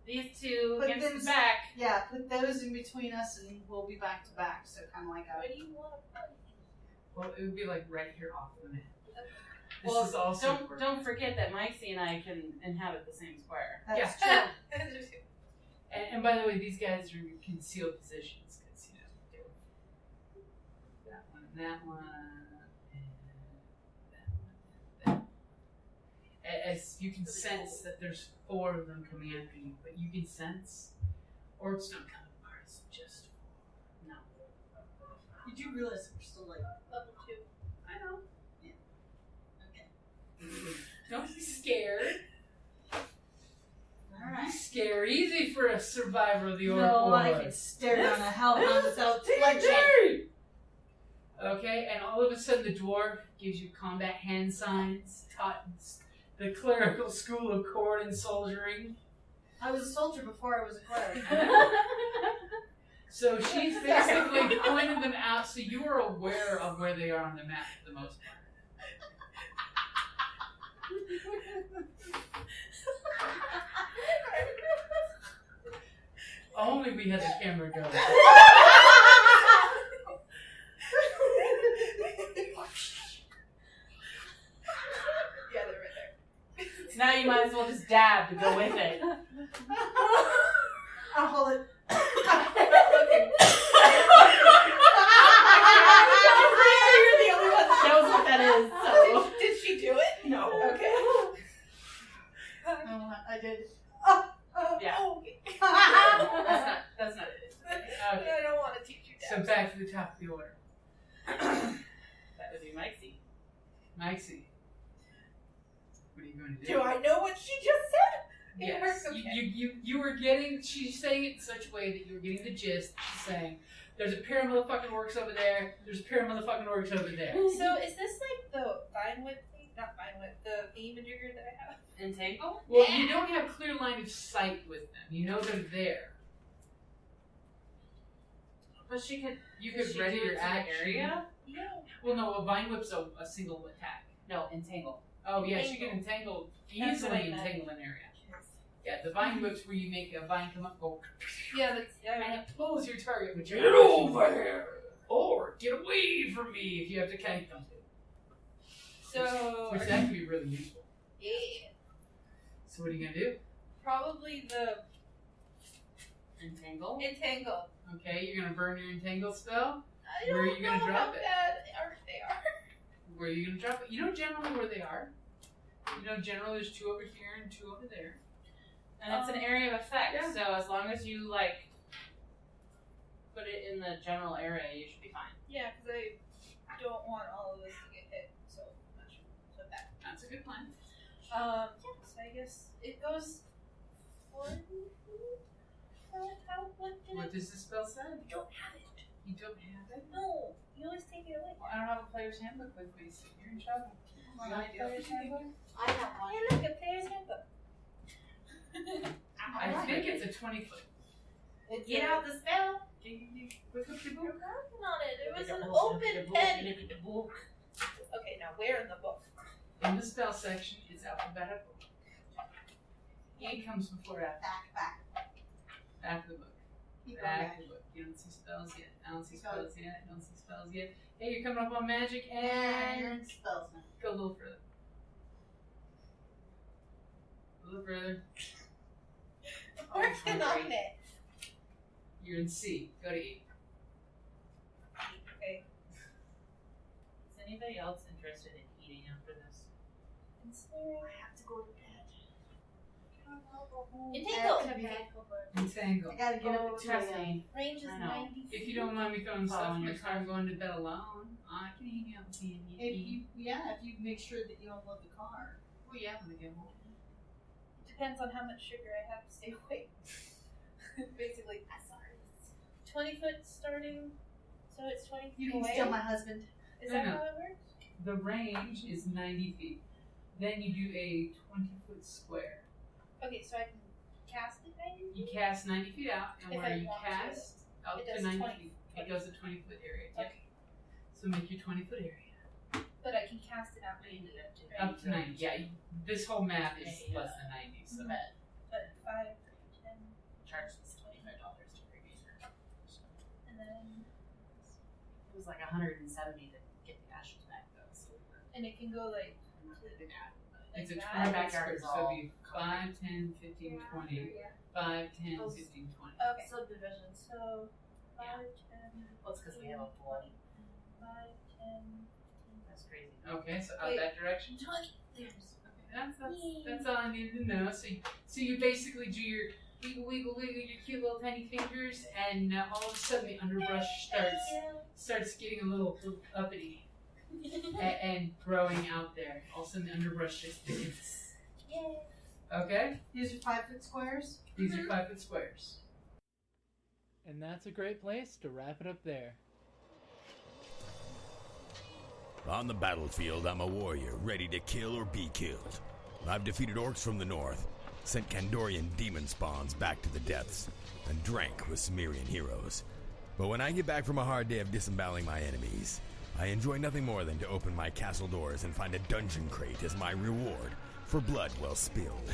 these two But against then- the back. Yeah, put those in between us and we'll be back to back. So kind of like a. What do you want to play? Well, it would be like right here off the map. This Well, is also don't forget that Mikey and I can inhabit the same square. That's Yeah. true. And by the way, these guys are in concealed positions because that one, and that one, and that one. As you can sense that there's 4 of them coming after you, but you can sense orcs don't come to parties with just 4. No. You do realize we're still like. Level 2. I know. Okay. Don't be scared. Be Alright. scared. Easy for a survivor of the orc No, war. I can stare down a hellhound without flinching. TJ! Okay, and all of a sudden the dwarf gives you combat hand signs, taught the clerical school of cord and soldiering. I was a soldier before I was a cleric. So she's basically pointed them out so you are aware of where they are on the map for the most part. only we had the camera going. Yeah, they're right there. Now you might as well just dab to go with it. I'll hold it. I'm not looking. You're the only one that knows what that is. So. Did she do it? No. Okay. I did. Yeah. Oh, okay. That's not it. Okay. I don't want to teach you that. So back to the top of the order. That would be Mikesy. Mikesy. What are you going to do? Do I know what she just said? It Yes. hurts, okay. You were getting, she's saying it in such a way that you were getting the gist. She's saying, there's a pair of motherfucking orcs over there, there's a pair of motherfucking orcs over there. So is this like the vine whip thing? Not vine whip, the thingamajigger that I have? Entangle? Well, you don't have clear line of sight with them. You know they're there. But she could. You could she ready do it your to the action. area? No. Well, no, a vine whip's a single attack. No, entangle. Oh, yeah, she can entangle, That's what I easily meant. entangle an area. Yeah, the vine whip's where you make a vine come up, go, Yeah, that's. and it pulls your target with your get over here! Or get away from me if you have to kite them. So. Which that could be really useful. Yeah. So what are you gonna do? Probably the Entangle? entangle. Okay, you're gonna burn your entangle spell. I Where are don't you gonna know drop how it? bad they are. Where are you gonna drop it? You know generally where they are. You know generally there's 2 over here and 2 over there. And it's an area of effect, Yeah. so as long as you, like, put it in the general area, you should be fine. Yeah, because I don't want all of us to get hit so much. So that. That's a good plan. Yeah, so I guess it goes 40 feet? What does the spell say? I don't have it. You don't have it? No, you always take it away. Well, I don't have a player's handbook with me, so you're in trouble. You want a player's handbook? I have one. Hey, look, a player's handbook. I think it's a 20-foot. Get out the spell! Look up your book. I'm working on it. There was an open pen. Okay, now where in the book? In the spell section, it's alphabetical. E comes before F. Back. Back of the book. Keep going Back back. of the book. You don't see spells yet. I don't see spells yet. I don't see spells yet. Hey, you're coming up on magic and And spells now. go a little further. A little further. I'm working on it. You're in C. Go to E. Okay. Is anybody else interested in eating after this? I have to go to bed. Entangle. Entangle. I gotta get up at 2 Trust a.m. me. Range is I know. 90 feet. If you don't mind me throwing stuff Following in the your car, I'm going to bed alone. I can hang out with you. If you make sure that you don't load the car. Well, yeah, when I get home. Depends on how much sugar I have to stay awake. Basically, 20 foot starting, so it's 20 feet You can away. steal my husband. Is No, that no. how it works? The range is 90 feet. Then you do a 20-foot square. Okay, so I can cast it 90 You feet? cast 90 feet out, and If where I you want to. cast up It to does 90 20 feet, it goes a 20-foot area. Yep. Okay. So make your 20-foot area. But I can cast it out 90 right? Up to 90. Yeah, this whole map is less than 90. So But 5, 10, Charge us $25 to Gladiator. and then, It was like $170 to get the ashes back, though. So and it can go like, it's a that. 20 backyard square, is so all it'd be 5, 10, 15, 20. 5, 10, 15, 20. Okay. Subdivisions. So 5, 10, well, it's because we have a pool. 5, 10, That's crazy. Okay, so out Wait. that direction. 20. There's. That's all I needed to know. So you basically do your wiggle, your cute little tiny fingers, and all of a sudden the underbrush starts getting a little uppity and growing out there. All of a sudden the underbrush just thickens. Okay? These are 5-foot squares. These are 5-foot squares. And that's a great place to wrap it up there. On the battlefield, I'm a warrior, ready to kill or be killed. I've defeated orcs from the north, sent Kandorian demon spawns back to the depths, and drank with Cimmerian heroes. But when I get back from a hard day of disemboweling my enemies, I enjoy nothing more than to open my castle doors and find a dungeon crate as my reward for blood well spilled.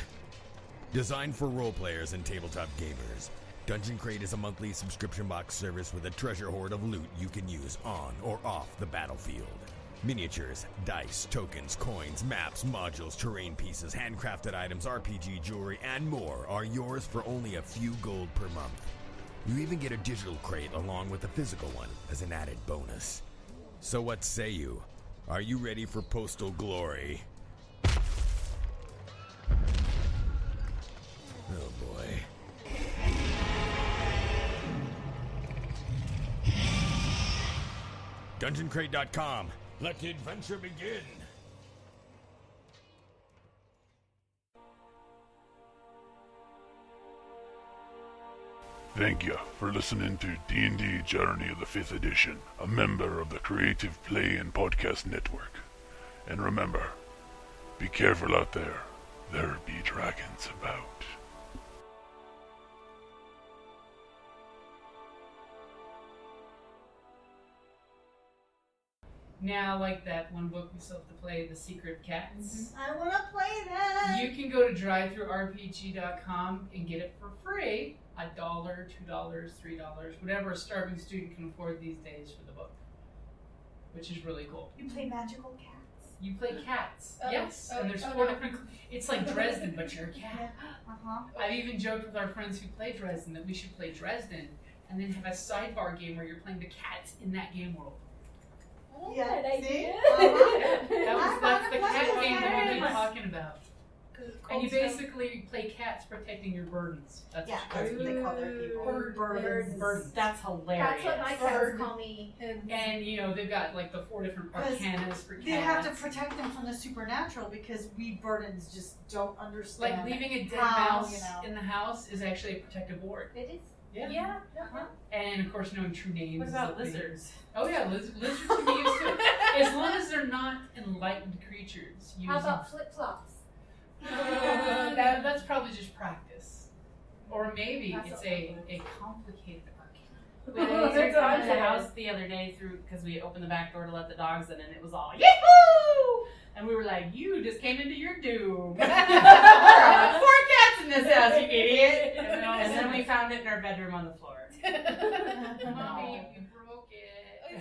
Designed for role players and tabletop gamers, Dungeon Crate is a monthly subscription box service with a treasure hoard of loot you can use on or off the battlefield. Miniatures, dice, tokens, coins, maps, modules, terrain pieces, handcrafted items, RPG jewelry, and more are yours for only a few gold per month. You even get a digital crate along with a physical one as an added bonus. So what say you? Are you ready for postal glory? Oh boy. DungeonCrate.com. Let the adventure begin. Thank you for listening to D&D Journey of the 5th Edition, a member of the Creative Play and Podcast Network. And remember, be careful out there. There be dragons about. Now, like that one book we still have to play, The Secret Cats. I want to play that. You can go to drivethrurpg.com and get it for free. $1, $2, $3, whatever a starving student can afford these days for the book, which is really cool. You play magical cats. You play cats, Oh, yes, oh, and there's oh, 4 no. different. It's like Dresden, but you're a cat. Uh-huh. I've even joked with our friends who play Dresden that we should play Dresden and then have a sidebar game where you're playing the cats in that game world. Oh, Yeah, good see? idea. That's the I wanna cat play game that we've been cats. talking about. And you basically play cats protecting your burdens. That's Yeah, what that's what they call their people. Burdens. That's hilarious. That's what my cats call me. And you know, they've got like the 4 different arcanas for cats. They have to protect them from the supernatural because we burdens just don't understand. Like leaving a dead how, mouse you know. in the house is actually a protective ward. It is. Yeah. And of course, knowing true names. What is about a thing. lizards? Oh yeah, lizards can be used too. As long as they're not enlightened creatures. How about flip flops? That's probably just practice. Or maybe That's it's what a complicated arcana. We Oh, took God. the house the other day because we opened the back door to let the dogs in, and it was all yahoo! And we were like, "You just came into your doom." 4 cats in this house, you idiot! And then we found it in our bedroom on the floor. Mommy, you broke it.